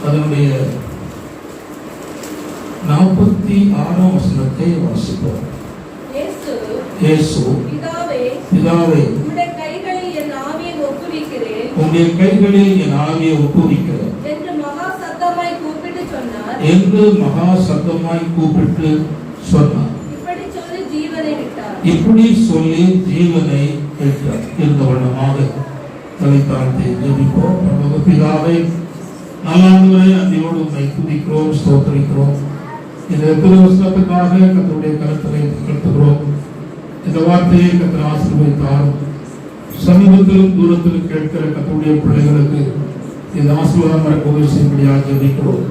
அதனுடைய 46ஆம் வசனத்தை வாசிப்போம். இயேசு, பிதாவே, உம்முடைய கைகளில் என் ஆவியை ஒப்புவிக்கிறேன் என்று மகா சத்தமாய் கூப்பிட்டு சொன்னார். இப்படி சொல்லி ஜீவனை விட்டார். இருந்த வண்ணமாக தலைத்தாழ்த்தி ஜெபிப்போம். பரலோக பிதாவே, நல்லாண்டவரே, அன்றையோடு உம்மை துதிக்கிறோம், ஸ்தோத்திரிக்கிறோம். இந்த திருவசனத்துக்காக கர்த்தருடைய கருத்தரை கருத்துகிறோம். இந்த வார்த்தையை கர்த்தர் ஆசீர்வதித்தார். சமீபத்திலும் தூரத்திலும் கேட்கிற கர்த்தருடைய பிள்ளைகளுக்கு இந்த ஆசீர்வாதம் இருக்க உதவி செய்யும்படியாக ஜெபிக்கிறோம்.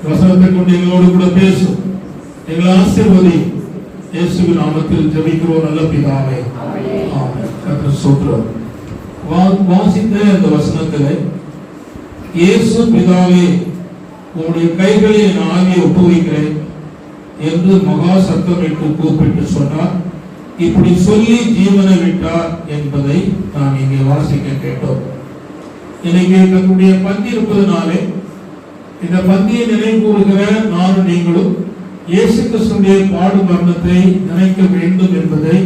வசனத்தை கொண்டு எங்களோடு கூட பேசும், எங்களை ஆசீர்வதி. இயேசுவின் நாமத்தில் ஜெபிக்கிறோம் நல்ல பிதாவே, ஆமென். கர்த்தர் ஸ்தோத்திரம். வாசித்த இந்த வசனத்திலே இயேசு, பிதாவே, உம்முடைய கைகளில் என் ஆவியை ஒப்புவிக்கிறேன் என்று மகா சத்தமிட்டு கூப்பிட்டு சொன்னார். இப்படி சொல்லி ஜீவனை விட்டார் என்பதை நாம் இங்கே வாசிக்க கேட்டோம். இன்னைக்கு தன்னுடைய பந்தி இருப்பதனாலே இந்த பந்தியை நினைவு கூறுகிற நானும் நீங்களும் இயேசு கிறிஸ்துவின் பாடு மரணத்தை நினைக்க வேண்டும் என்பதை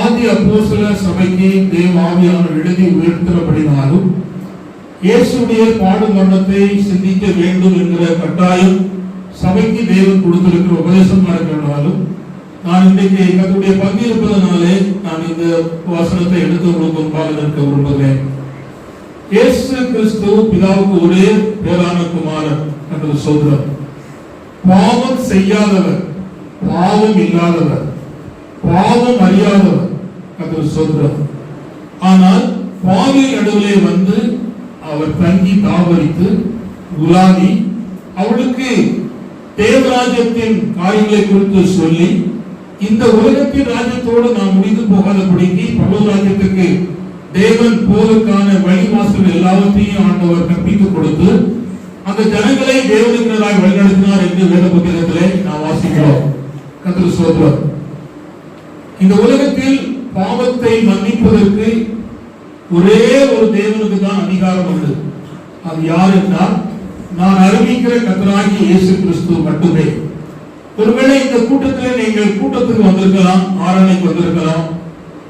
ஆதி அப்போஸ்தலர் சபைக்கு தேவ ஆவியானவர் எழுதி உயர்த்துகிறபடினாலும் இயேசுடைய பாடு மரணத்தை சிந்திக்க வேண்டும் என்கிற கட்டாயம் சபைக்கு தேவன் கொடுத்திருக்கிற உபதேசமா இருக்கிறனாலும் நான் இன்றைக்கு கர்த்தருடைய பங்கு இருப்பதனாலே நான் இந்த வசனத்தை எடுத்து உங்களுக்கு முன்பாக நிற்க விரும்புகிறேன். இயேசு கிறிஸ்து பிதாவுக்கு ஒரே பேரான குமாரன் என்று சொல்றார். பாவம் செய்யாதவர், பாவம் இல்லாதவர், பாவம் அறியாதவர் என்று சொல்றார். ஆனால் பாவி நடுவிலே வந்து அவர் தங்கி தாவரித்து உலாவி அவளுக்கு தேவராஜ்யத்தின் காரியங்களை குறித்து சொல்லி இந்த உலகத்தின் ராஜ்யத்தோடு நாம் முடிந்து போகாதபடிக்கு பரலோக ராஜ்யத்துக்கு தேவன் போவதற்கான வழிவாசல் எல்லாவற்றையும் ஆண்டவர் கற்பித்துக் கொடுத்து அந்த ஜனங்களை தேவனுக்கு வழிநடத்தினார் என்று வேத புத்தகத்திலே நாம் வாசிக்கிறோம். கர்த்தர் ஸ்தோத்திரம். இந்த உலகத்தில் பாவத்தை மன்னிப்பதற்கு ஒரே ஒரு தேவனுக்கு தான் அதிகாரம் உண்டு. அது யார் என்றால் நான் அறிவிக்கிற கர்த்தராகிய இயேசு கிறிஸ்து மட்டுமே. ஒருவேளை இந்த கூட்டத்தில் நீங்கள் கூட்டத்துக்கு வந்திருக்கலாம், ஆராதனைக்கு வந்திருக்கலாம்.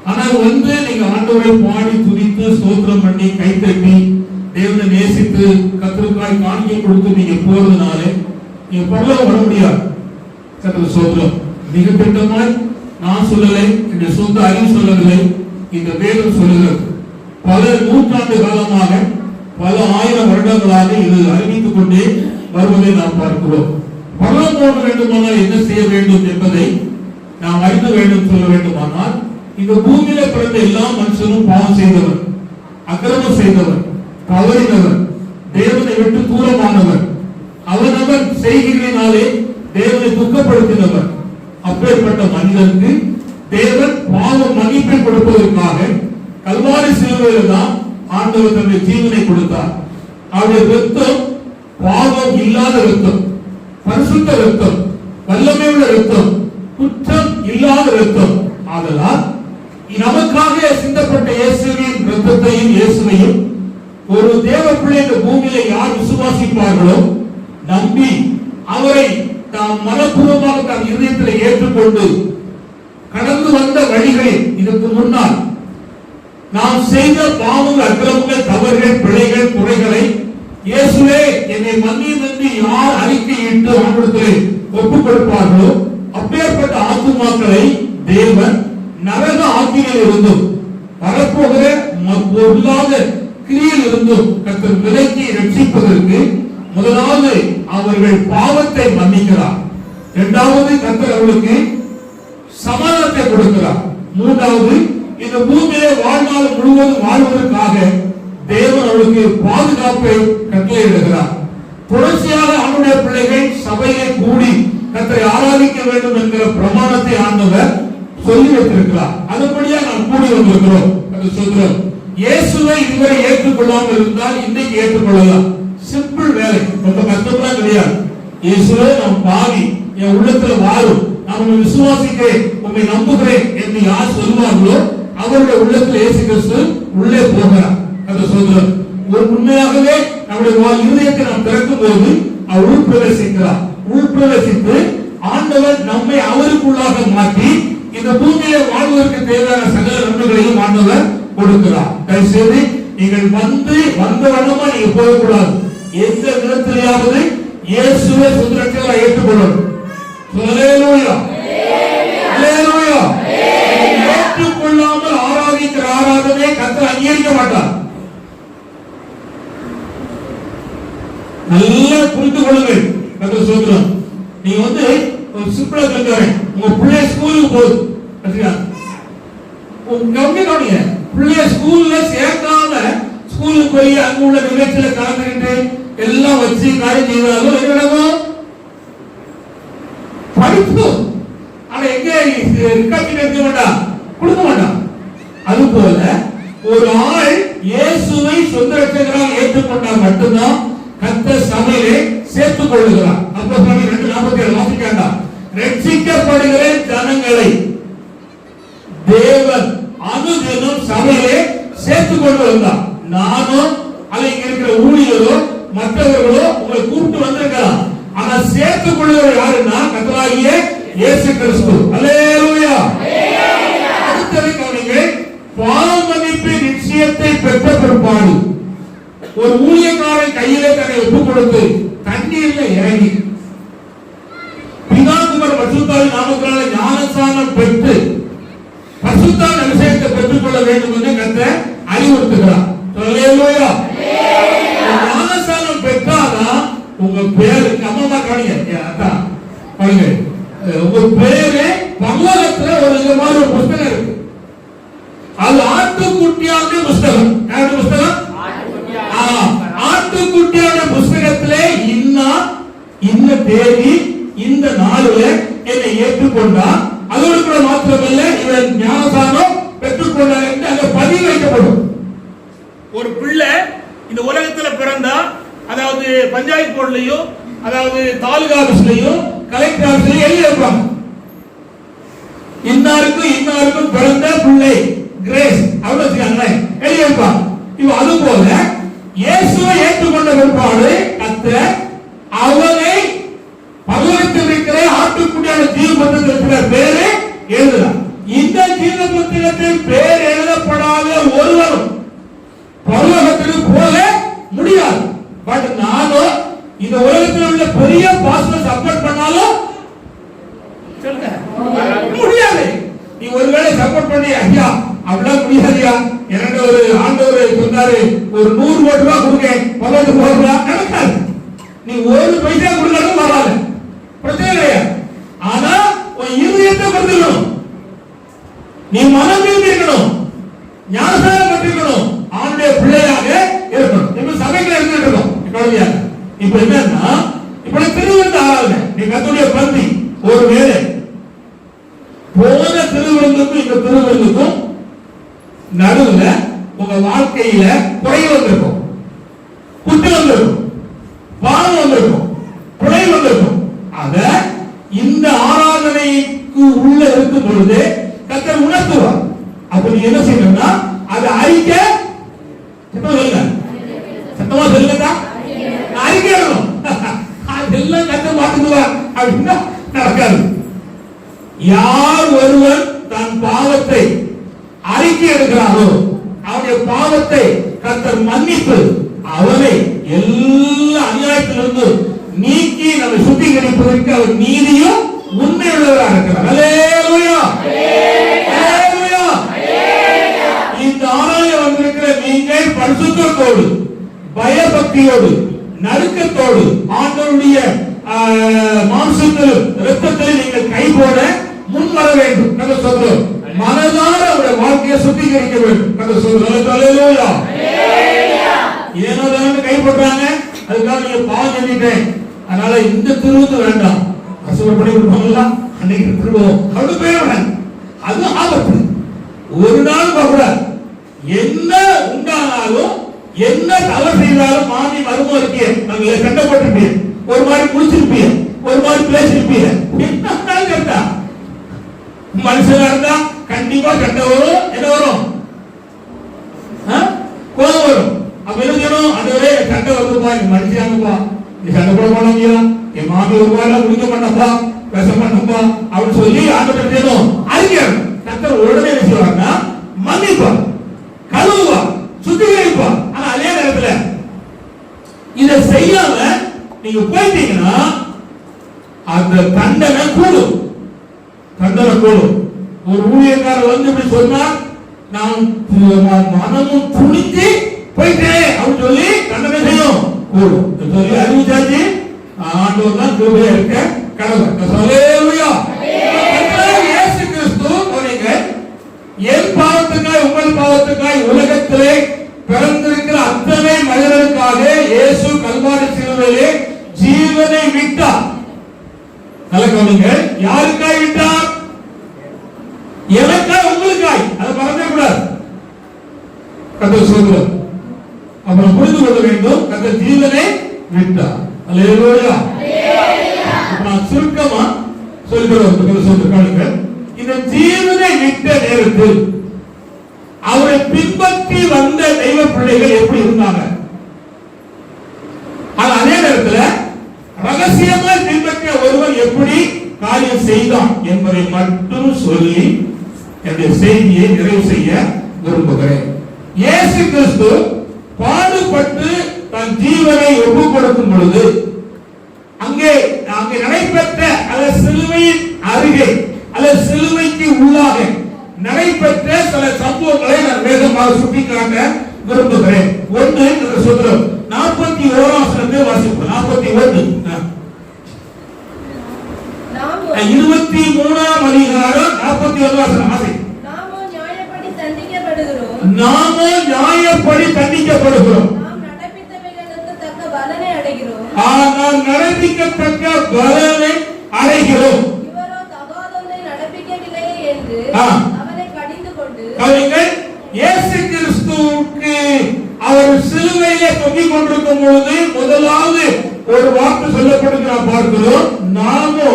ஆனால் வந்து நீங்க ஆண்டவரை பாடி துதித்து ஸ்தோத்திரம் பண்ணி கைத்தட்டி தேவனை நேசித்து கர்த்தருக்காய் காணிக்கை கொடுத்து நீங்க போறதுனாலே நீங்க பரலோகம் வர முடியாது. கர்த்தர் ஸ்தோத்திரம். மிக திட்டமாய் நான் சொல்லலை, என்னுடைய சொந்த அறிவு சொல்லவில்லை, இந்த வேதம் சொல்லுகிறது. பல நூற்றாண்டு காலமாக, பல ஆயிரம் வருடங்களாக இது அறிவித்துக் கொண்டே வருவதை நாம் பார்க்கிறோம். பரலோகம் போக வேண்டுமானால் என்ன செய்ய வேண்டும் என்பதை நாம் அறிந்து வேண்டும். சொல்ல வேண்டுமானால் இந்த பூமியில பிறந்த எல்லா மனுஷனும் பாவம் செய்தவர், அக்கிரமம் செய்தவர், தவறினவர், தேவனை விட்டு தூரமானவர், அவனவன் செய்கிறதினாலே தேவனை துக்கப்படுத்தினவர். அப்பேற்பட்ட மனிதனுக்கு தேவன் பாவ மன்னிப்பை கொடுப்பதற்காக கல்வாரி சிலுவையில் தான் ஆண்டவர் தன்னுடைய ஜீவனை கொடுத்தார். அவருடைய ரத்தம் பாவம் இல்லாத ரத்தம், பரிசுத்த ரத்தம், வல்லமை உள்ள ரத்தம், குற்றம் இல்லாத ரத்தம். ஆதலால் நமக்காக சிந்தப்பட்ட இயேசுவின் ரத்தத்தையும் இயேசுவையும் ஒரு தேவ பிள்ளை இந்த பூமியில யார் விசுவாசிப்பார்களோ, நம்பி அவரை தாம் மனப்பூர்வமாக தம் இதயத்தில் ஏற்றுக்கொண்டு கடந்து வந்த வழிகளில் இதற்கு முன்னால் நாம் செய்த பாவங்கள், அக்கிரமங்கள், தவறுகள், பிழைகள், குறைகளை இயேசுவே என்னை மன்னியும் என்று யார் அறிக்கையிட்டு ஆண்டவரிடத்தில் ஒப்புக் கொடுப்பார்களோ அப்பேற்பட்ட ஆத்துமாக்களை தேவன் நரக ஆக்கினில் இருந்தும் வரப்போகிற பொருளாத கிரியில் இருந்தும் கர்த்தர் விலக்கி ரட்சிப்பதற்கு முதலாவது அவர்கள் பாவத்தை மன்னிக்கிறார். இரண்டாவது கர்த்தர் அவர்களுக்கு சமாதானத்தை கொடுக்கிறார். மூன்றாவது இந்த பூமியிலே வாழ்நாள் முழுவதும் வாழ்வதற்காக தேவன் அவர்களுக்கு பாதுகாப்பை கட்டளையிடுகிறார். தொடர்ச்சியாக அவருடைய பிள்ளைகள் சபையை கூடி கர்த்தரை ஆராதிக்க வேண்டும் என்கிற பிரமாணத்தை ஆண்டவர் சொல்லி வைத்திருக்கிறார். அதுபடியா நாம் கூடி வந்திருக்கிறோம். சொல்கிறோம், இயேசுவை இதுவரை ஏற்றுக்கொள்ளாமல் இருந்தால் இன்றைக்கு ஏற்றுக்கொள்ளலாம். சிம்பிள் வேலை, ரொம்ப கஷ்டம்லாம் கிடையாது. இயேசுவே நாம் பாவி, என் உள்ளத்துல வாழும், நான் உங்களை விசுவாசிக்கிறேன், உங்களை நம்புகிறேன் என்று யார் சொல்வார்களோ அவருடைய உள்ளத்தில் இயேசு கிறிஸ்து உள்ளே போகிறார். அந்த சொல்கிறோம், ஒரு உண்மையாகவே நம்முடைய இருதயத்தை நாம் திறக்கும் போது அவர் உள்பிரவேசிக்கிறார். உள்பிரவேசித்து ஆண்டவர் நம்மை அவருக்குள்ளாக மாற்றி இந்த பூமியில வாழ்வதற்கு தேவையான சகல நன்மைகளையும் ஆண்டவர் கொடுக்கிறார். தயவுசெய்து நீங்கள் வந்த வண்ணமா நீங்க போகக்கூடாது. எந்த விதத்திலேயாவது இயேசுவை சொந்த ரட்சகராக ஏற்றுக்கொள்ளணும். ஹல்லேலூயா, ஹல்லேலூயா. ஏற்றுக்கொள்ளாமல் ஆராதிக்கிற ஆராதனை கர்த்தர் அங்கீகரிக்க மாட்டார். நல்லா புரிந்து கொள்ளுங்கள். கர்த்தர் சொல்றார், நீங்க ஒரு சிம்பிளா சொல்றேன், உங்க பிள்ளை ஸ்கூலுக்கு போகுது, கவனிங்க, பிள்ளை ஸ்கூல்ல சேர்க்காம ஸ்கூலுக்கு போய் அங்க உள்ள நிகழ்ச்சியில கலந்துக்கிட்டு எல்லாம் வச்சு காரியம் செய்தாலும் என்ன படிப்பு, ஆனா எங்க இருக்க மாட்டான், கொடுக்க மாட்டான். அது போல ஒரு ஆள் இயேசுவை சொந்த ரட்சகராக ஏற்றுக்கொண்டால் மட்டும்தான் கர்த்தர் சபையிலே சேர்த்துக் கொள்ளுகிறார். அப்போஸ்தலர் 2:47 வாசிக்கண்டா, ரட்சிக்கப்படுகிற ஜனங்களை தேவன் அனுதினம் சபையிலே சேர்த்துக் கொண்டு வந்தார். நானும் அல்ல இங்க இருக்கிற ஊழியரோ மற்றவர்களோ உங்களை கூப்பிட்டு வந்திருக்கலாம், ஆனா சேர்த்துக் கொள்ளுகிற யாருன்னா கர்த்தராகிய இயேசு கிறிஸ்து. அல்லேலூயா. அடுத்தது கவனிங்க, பாவ மன்னிப்பின் நிச்சயத்தை பெற்ற பிற்பாடு ஒரு ஊழியக்காரன் கையிலே தன்னை ஒப்புக் கொடுத்து தண்ணீர்ல இறங்கி பிதாகுமார் பரிசுத்தாவின் நாமத்தினாலே ஞானஸ்நானம் பெற்று பரிசுத்தாவின் அபிஷேகத்தை பெற்றுக் கொள்ள வேண்டும் என்று கர்த்தர் அறிவுறுத்துகிறார். அல்லேலூயா. ஞானஸ்நானம் பெற்றாதான் உங்க பேரு, அம்மா கவனிங்க, கவனிங்க, உங்க பேரு பரலோகத்துல ஒரு விதமான ஒரு புஸ்தகம் இருக்கு. அது ஆட்டுக்குட்டியான புஸ்தகம். யாருடைய புஸ்தகம்? ஆட்டுக்குட்டியான புஸ்தகத்திலே இன்ன தேதி இந்த நாளில என்னை ஏற்றுக்கொண்டா, அதோடு கூட மாத்திரமல்ல இவன் ஞானஸ்நானம் பெற்றுக்கொண்டார் என்று அங்க பதிவு வைக்கப்படும். ஒரு பிள்ளை இந்த உலகத்துல பிறந்தா, அதாவது பஞ்சாயத்து போர்டுலயோ அதாவது தாலுகா ஆபீஸ்லயோ கலெக்டர் ஆபீஸ்லயோ எழுதி வைப்பாங்க, இன்னாருக்கும் பிறந்த பிள்ளை கிரேஸ் அவ்வளவு எழுதி வைப்பாங்க. இப்போ அது போல இயேசுவை ஏற்றுக்கொண்ட பிற்பாடு கர்த்தர் அவனை பரலோகத்தில் இருக்கிற ஆட்டுக்குட்டியான ஜீவ புத்தகத்தில் பேரு எழுதுகிறார். இந்த ஜீவ புத்தகத்தில் பேர் எழுதப்படாத ஒருவரும் பரலோகத்திற்கு போக முடியாது. பட் நானும் இந்த உலகத்தில் உள்ள பெரிய பாஸ்டர் சப்போர்ட் பண்ணாலும் முடியாது. நீ ஒருவேளை சப்போர்ட் பண்ணி ஐயா அப்படிலாம் முடியாதியா, என்னோட ஒரு ஆண்டவர் சொன்னாரு ஒரு 100 கோடி ரூபாய் கொடுங்க பரலோகத்துக்கு போகலாம், நடக்காது. நீ ஒரு பைசா கொடுத்தாலும் வராது, பிரச்சனை கிடையாது. ஆனா உன் இருதயத்தை கொடுத்துக்கணும், நீ மனம் இருக்கணும், ஞானஸ்நானம் பெற்றிருக்கணும், ஆண்டுடைய பிள்ளையாக இருக்கணும். இப்ப சபைக்குள்ள இருந்துட்டு இருக்கோம் குழந்தையாக. இப்ப என்னன்னா இப்ப திருவிருந்து ஆராதனை, நீ கர்த்தருடைய பந்தி, ஒரு வேலை போன திருவிருந்துக்கும் இந்த திருவிருந்துக்கும் நடுவுல உங்க வாழ்க்கையில குறை வந்திருக்கும், குற்றம் வந்திருக்கும், பாவம் வந்திருக்கும், குறை வந்திருக்கும். அத இந்த ஆராதனைக்கு உள்ள இருக்கும் பொழுது கர்த்தர் உணர்த்துவார். அப்ப நீ என்ன செய்யணும்னா அதை அறிக்க, சத்தமா சொல்லுங்க, அறிக்கணும். அதெல்லாம் கர்த்தர் பார்த்துக்குவார் அப்படின்னா நடக்காது. யார் ஒருவன் தன் பாவத்தை அறிக்கை எடுக்கிறாரோ அவனுடைய பாவத்தை கர்த்தர் மன்னிப்பு அவனை எல்லா அநியாயத்திலிருந்து நீக்கி நம்மை சுத்திகரிப்பதற்கு அவர் நீதியும் உண்மையுள்ளவராக இருக்கிறார். அல்லேலூயா, அல்லேலூயா. இந்த ஆராய வந்திருக்கிற நீங்கள் பரிசுத்தத்தோடு பயபக்தியோடு நடுக்கத்தோடு ஆண்டவருடைய மாம்சத்திலும் இரத்தத்திலும் நீங்கள் கை போட முன் வர வேண்டும். நம்ம சொல்றோம், மனதார அவருடைய வாழ்க்கையை சுத்திகரிக்க வேண்டும். நம்ம சொல்றோம், அல்லேலூயா. ஏனோ தானே கை போடுறாங்க, அதுக்காக நீங்க பாவம் செஞ்சிட்டேன், அதனால இந்த திருவுந்து வேண்டாம், அசுவர் பண்ணி கொடுப்பாங்களா அன்னைக்கு திருவோம் அப்படி போயிடுறாங்க. அது ஆபத்து. ஒரு நாள் கூடாது. என்ன உண்டானாலும் என்ன தவறு செய்தாலும் மாமி மருமோ இருக்கிய நாங்க சண்டை போட்டிருப்பீங்க, ஒரு மாதிரி குளிச்சிருப்பீங்க, ஒரு மாதிரி பேசிருப்பீங்க, என்ன கேட்டா மனுஷனா இருந்தா கண்டிப்பா சண்டை வரும், என்ன வரும், கோபம் வரும். அப்ப என்ன செய்யணும்? போனப்பா, நீ மனுஷியாங்கப்பா, நீ சண்டை போட போனீங்க, என் மாமி ஒரு வாரம் குடிக்க மாட்டப்பா, பேச மாட்டப்பா அப்படின்னு சொல்லி ஆண்டவர் செய்யணும். அறிஞர் கர்த்தர் உடனே என்ன செய்வார்னா மன்னிப்பா, கழுவுவா, சுத்திகரிப்பா. ஆனா அதே நேரத்துல இதை செய்யாம நீங்க போயிட்டீங்கன்னா அந்த தண்டனை கூடும். ஒரு ஊழியக்காரர் வந்து இப்படி சொன்னா, நான் மனமும் துணிஞ்சு போயிட்டேன் அப்படின்னு சொல்லி தண்டனை செய்யும் கூடும் சொல்லி அறிவிச்சாச்சு. ஆண்டவர் தான் கிருபையா இருக்க கடவுள். ஹல்லேலூயா. இயேசு கிறிஸ்து போனீங்க, என் பாவத்துக்காய் உங்கள் பாவத்துக்காய் உலகத்திலே பிறந்திருக்கிற அத்தனை மனிதர்களுக்காக இயேசு கல்வாரி சிலுவையிலே ஜீவனை விட்டார். நல்ல கவனிங்க, யாருக்காய் விட்டார்? எனக்காய் உங்களுக்காய். அதை மறந்தே கூடாது. கர்த்தர் சொல்கிறார், அப்புறம் புரிந்து கொள்ள வேண்டும், கர்த்தர் ஜீவனை விட்டார். அல்லேலூயா. நான் சுருக்கமா சொல்லுகிறேன். இந்த ஜீவனை விட்ட நேரத்தில் அவரை பின்பற்றி வந்த தெய்வ பிள்ளைகள் எப்படி இருந்தாங்க? அதே நேரத்தில் ரகசியமாக பின்பற்ற ஒருவர் எப்படி காரியம் செய்தான் என்பதை மட்டும் சொல்லி என்னுடைய செய்தியை நிறைவு செய்ய விரும்புகிறேன். இயேசு கிறிஸ்து பாடுபட்டு தன் ஜீவனை ஒப்புக் கொடுக்கும் பொழுது அங்கே நடைபெற்ற அல்ல சிலுவையின் அருகே அல்ல சிலுவைக்கு உள்ளாக நடைபெற்ற சில சம்பவங்களை நான் வேகமாக சுட்டிக்காட்ட விரும்புகிறேன். ஒன்று சொல்றோம், 41 வசனத்தை வாசிப்போம். 41 23ஆம் அதிகாரம் 41 வசனம் வாசி. நாமோ நியாயப்படி தண்டிக்கப்படுகிறோம். நாம் நடப்பித்தவைகளுக்கு தக்க பலனை அடைகிறோம். நாம் நடப்பிக்கத்தக்க பலனை அடைகிறோம். இவரோ தகாததை நடப்பிக்கவில்லை என்று அவனை கடிந்து கொண்டு கவனிங்கள், இயேசு கிறிஸ்துவுக்கு அவர் சிலுவையிலே தொங்கிக் கொண்டிருக்கும் பொழுது முதலாவது ஒரு வார்த்தை சொல்லப்படுகிறார் பார்க்கிறோம். நாமோ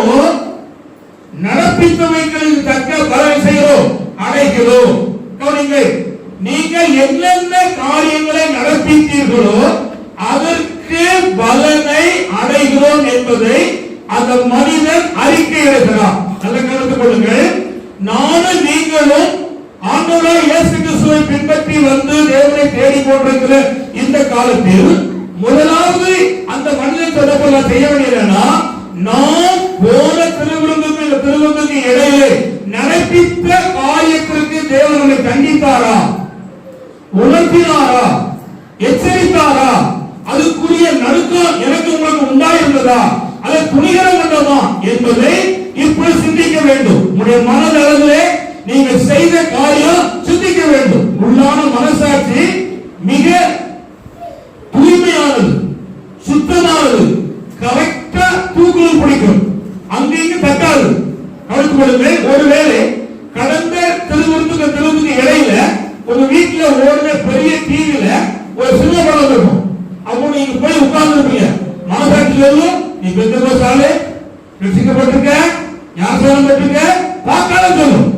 நடப்பித்தவைகளுக்கு தக்க பலனை செய்கிறோம், அடைகிறோம். கவனிங்கள், நீங்கள் என்னென்ன காரியங்களை நடப்பித்தீர்களோ அதற்கு பலனை அடைகிறோம் என்பதை அந்த மனிதன் அறிக்கையிடுகிறார். நல்ல கவனித்துக் கொள்ளுங்கள். நானும் நீங்களும் ஆண்டவராகிய இயேசு கிறிஸ்துவை பின்பற்றி வந்து தேவனை தேடிக் கொண்டிருக்கிற இந்த காலத்தில் முதலாவது அந்த மனிதன் தொடர்பு செய்ய வேண்டியதுன்னா, நாம் போன திருவிருந்துக்கு இடையே நடப்பித்த காரியத்திற்கு தேவனை கண்டித்தாரா, உணர்த்தினாரா, எச்சரித்தாரா, அதுக்குரிய நடுக்கம் எனக்கு உங்களுக்கு உண்டாயிருந்ததா, அதை துணிகரம் கொண்டமா என்பதை இப்படி சிந்திக்க வேண்டும். உங்களுடைய மனதளவிலே நீங்கள் செய்த காரியம் சிந்திக்க வேண்டும். உள்ளான மனசாட்சி மிக தூய்மையானது, சுத்தமானது, கரெக்டா தூக்குதல் பிடிக்கும், அங்கேயும் தட்டாது. கவனித்துக் கொள்ளுங்கள். ஒருவேளை கடந்த திருவுருத்துக்கு இடையில ஒரு வீட்டுல ஓடுற பெரிய டிவில ஒரு சினிமா படம் இருக்கும். அப்போ நீங்க போய் உட்கார்ந்து இருப்பீங்க. மனசாட்சி சொல்லும், நீ பெந்தகோஸ்தாலே ரட்சிக்கப்பட்டிருக்க, ஞானஸ்நானம் பெற்றிருக்க, பார்க்காத சொல்லும்.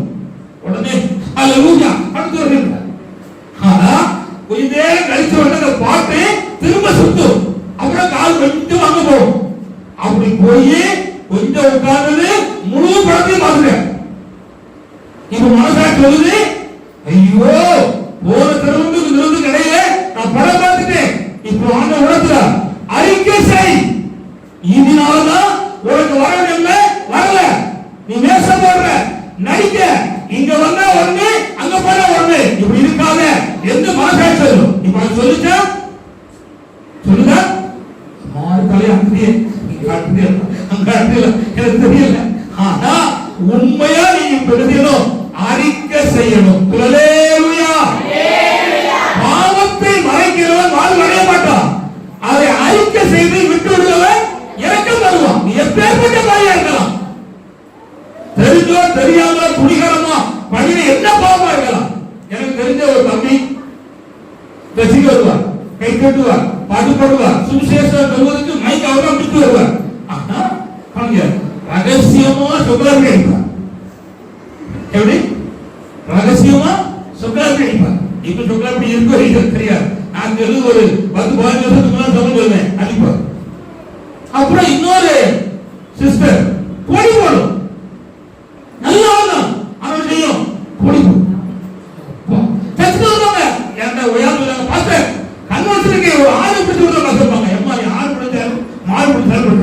உடனே அல்லேலூயா அடுத்து வருவீங்க. ஆனா கொஞ்ச நேரம் கழிச்சு வந்து அந்த பாட்டு திரும்ப சுத்தும். அப்புறம் கால் கொஞ்சம் வாங்க போகும். அப்படி போய் கொஞ்சம் உட்கார்ந்து முழு படத்தையும் பார்த்துட்டேன். இப்ப மனசாட்சி சொல்லுது, ஐயோ போன திருவுருத்துக்கு இடையில நான் படம் பார்த்துட்டேன். இப்போ அந்த உலகத்துல அறிக்கை செய், இதனாலதான் உனக்கு வர வேண்டிய வரல, நீ வேஷம் போடுற, நடிக்க, இங்க வந்தா ஒண்ணு அங்க போனா ஒண்ணு, இப்படி இருக்காத எந்த மனசாட்சி சொல்லும். இப்ப சொல்லிச்சா சொல்லுதா மாறு தலையா எனக்கு தெரியல. ஆனா உண்மையா நீங்க பெறுதலும் அறிக்கை செய்யணும். அல்லேலூயா. பாவத்தை மறைக்கிறவன் வாழ்வு அடைய மாட்டான். அதை அறிக்கை செய்து விட்டு விடுவவன் இறக்கம் தருவான். நீ எப்பேற்பட்ட காரியம் இருக்கலாம், தெரிஞ்சோ தெரியாம துணிகரமா பண்ணின என்ன பாவமா இருக்கலாம். எனக்கு தெரிஞ்ச ஒரு தம்பி ரசிக்க வருவார், கை கட்டுவார், பாட்டு பாடுவார், சுவிசேஷம் சொல்வதற்கு மைக் அவர் தான் விட்டு வருவார். ஆனா ரகசியமா சொல்லாம இருப்பார். எப்படி ரகசியமா சொல்லாம இருப்பார். இப்ப சொல்லாம இருக்கோ தெரியாது. நான் ஒரு 10-15 வருஷத்துக்கு முன்னாடி சொல்லுங்க அனுப்ப. அப்புறம் இன்னொரு சிஸ்டர் பொடி போடும், நல்லா அவன் செய்யும் பொடி போடும். என்ன உயர்ந்து பார்த்து கன்வென்ஷனுக்கு ஒரு ஆறு பிடிச்சு சொல்லுவாங்க, எம்மா நீ ஆறு பிடிச்சாலும் மாறு பிடிச்சாலும்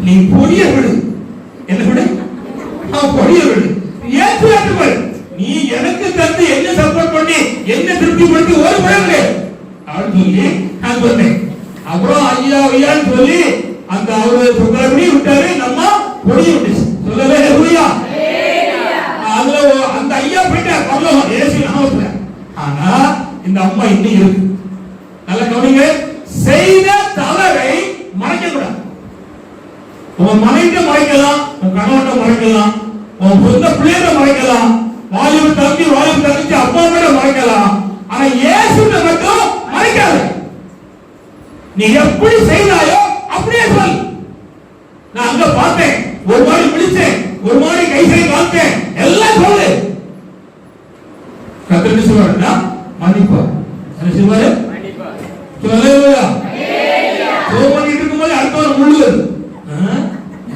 நீ பொடிய விடு, என்ன விடு, பொடிய விடு, ஏற்றுவாரு நீ எனக்கு தந்து என்ன சப்போர்ட் பண்ணி என்ன திருப்திப்படுத்தி ஒரு பழகு அப்படின்னு சொல்லி நான் சொன்னேன். அப்புறம் ஐயா ஐயான்னு சொல்லி அந்த அவரு சொல்றபடி விட்டாரு, நம்ம பொடிய விட்டுச்சு. சொல்லவே இல்லையா? அதுல அந்த ஐயா போயிட்டார் பரலோகம் இயேசு நாமத்துல. ஆனா இந்த அம்மா இன்னும் இருக்கு. நல்லா கவனிங்க, செய்த தவறை மறைக்க கூடாது. உன் மனைவிட்ட மறைக்கலாம், உன் கணவன்கிட்ட மறைக்கலாம், உன் சொந்த பிள்ளைகிட்ட மறைக்கலாம், வாலிப தம்பி வாலிப தங்கச்சி அப்பா கிட்ட மறைக்கலாம். ஆனா இயேசுட்ட மட்டும் மறைக்காத. நீ எப்படி செய்தாயோ அப்படியே சொல். நான் அங்க பார்த்தேன், ஒரு மாதிரி பிடிச்சேன், ஒரு மாதிரி கை செய்ய பார்த்தேன், எல்லாம் சொல்லு. கர்த்தர் சொல்றாருன்னா மன்னிப்பார். என்ன சொல்வாரு? மன்னிப்பார். சொல்லுங்க. சோமனி இருக்கும்போது அடுத்தவர் முள்ளுவது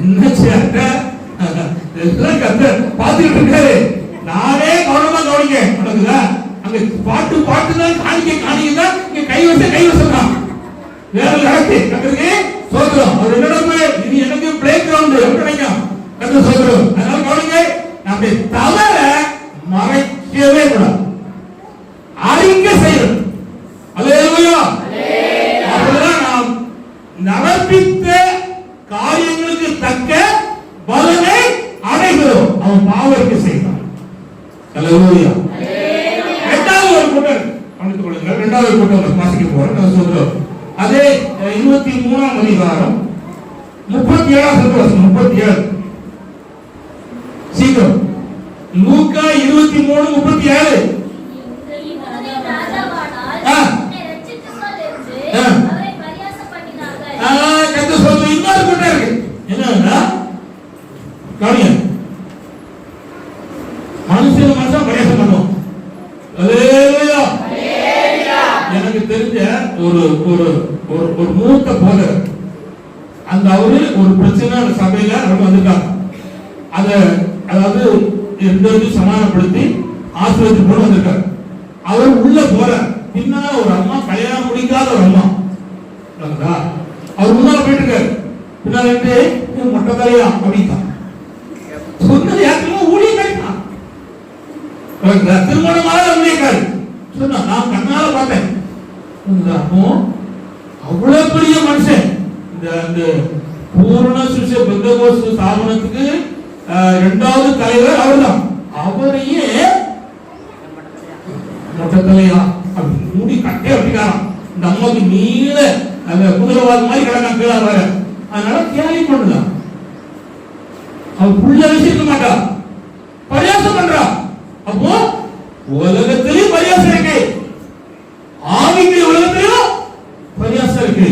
என்ன செய்யாட்ட எல்லாம் கர்த்தர் பார்த்துட்டு இருக்காரு. நானே கவனமா கவனிக்க நடக்குதா? அங்க பாட்டு பாட்டு தான் காணிக்க தான் இங்க கைவசம் தான் வேற நடக்கு. கர்த்தருக்கு சோதரம். அவர் என்னடா இது எனக்கு பிளே கிரவுண்ட் எப்படி நினைக்கும் கர்த்தர் சோதரம். அதனால கவனிங்க, நம்ம தவற மறைக்கவே கூடாது, அறிக்கை செய்யணும். அல்லேலூயா. அப்பதான் நாம் நடப்பித்த காரியங்களுக்கு தக்க பலனை அடைகிறோம். அவன் பாவத்தை செய்தான். அல்லேலூயா. இரண்டாவது ஒரு கூட்டம் கவனித்துக் கொள்ளுங்கள். இரண்டாவது கூட்டம் வாசிக்க போறோம். சொல்றோம் அதே 23ஆம் அதிகாரம் 37ஆம் வசனம். 37 சீக்கிரம். லூக்கா 23:37. இன்னொரு கூட்டம் இருக்கு. என்னன்னா கவனிங்க, மனுஷன் பரியாசம் பண்ணுவோம். எனக்கு தெரிஞ்ச ஒரு ஒரு ஒரு மூத்த போதகர், அந்த அவரு ஒரு பிரச்சனை சபையில அவங்க வந்திருக்காங்க. அதாவது ரெண்டு சமாதானப்படுத்தி ஆசிரியத்தை போல வந்திருக்காரு. அவர் உள்ள போற பின்னால ஒரு அம்மா, கல்யாணம் முடிக்காத ஒரு அம்மா, அவர் முன்னால போயிட்டு இருக்காரு. பின்னால மொட்டை தலையா அப்படின்னா சொன்னது யாருக்கும் ஊழிய கேட்டான். திருமணமாக ஊழியக்காரு சொன்னா நான் கண்ணால பார்த்தேன். அப்போ அவ்வளவு பெரிய மனுஷன். இந்த பூர்ண சுவிச பெந்தகோஸ்து ஸ்தாபனத்துக்கு இரண்டாவது தலைவர் அவர்தான். அவரையே மொட்டை தலையா அப்படி மூடி கட்டே அப்படிக்காராம். இந்த அம்மாவுக்கு நீள அந்த குதிரவாத மாதிரி கிடக்கா கீழே வர. அதனால கேள்வி பண்ணுதான். அவன் புள்ள வச்சிருக்க மாட்டா, பரியாசம் பண்றா. அப்போ உலகத்திலேயும் பரியாசம் இருக்கு, ஆவிக்கு உலகத்திலும் பரியாசம் இருக்கு,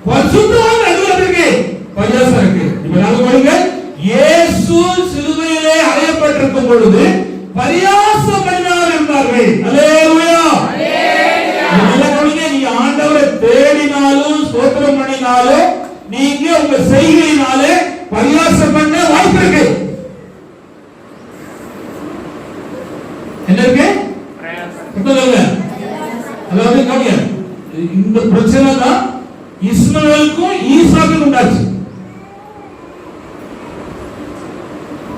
பரிசுத்தவான் அதுல இருக்கு, பரியாசம் இருக்கு. இப்ப நாங்க பாருங்க, இயேசு சிலுவையிலே அறையப்பட்டிருக்கும் பொழுது பரியாசம் பண்ணினார் என்றார்கள். அல்லேலூயா. நீங்க ஆண்டவரை தேடினாலும் ஸ்தோத்திரம் பண்ணினாலும் நீங்க உங்க செய்கையினாலே பரியாசம் பண்ண வாய்ப்பு இருக்கு. என்ன இருக்கு? அதாவது கவனிங்க, இந்த பிரச்சனை தான் இஸ்மவேலுக்கும் ஈசாக்கும் உண்டாச்சு.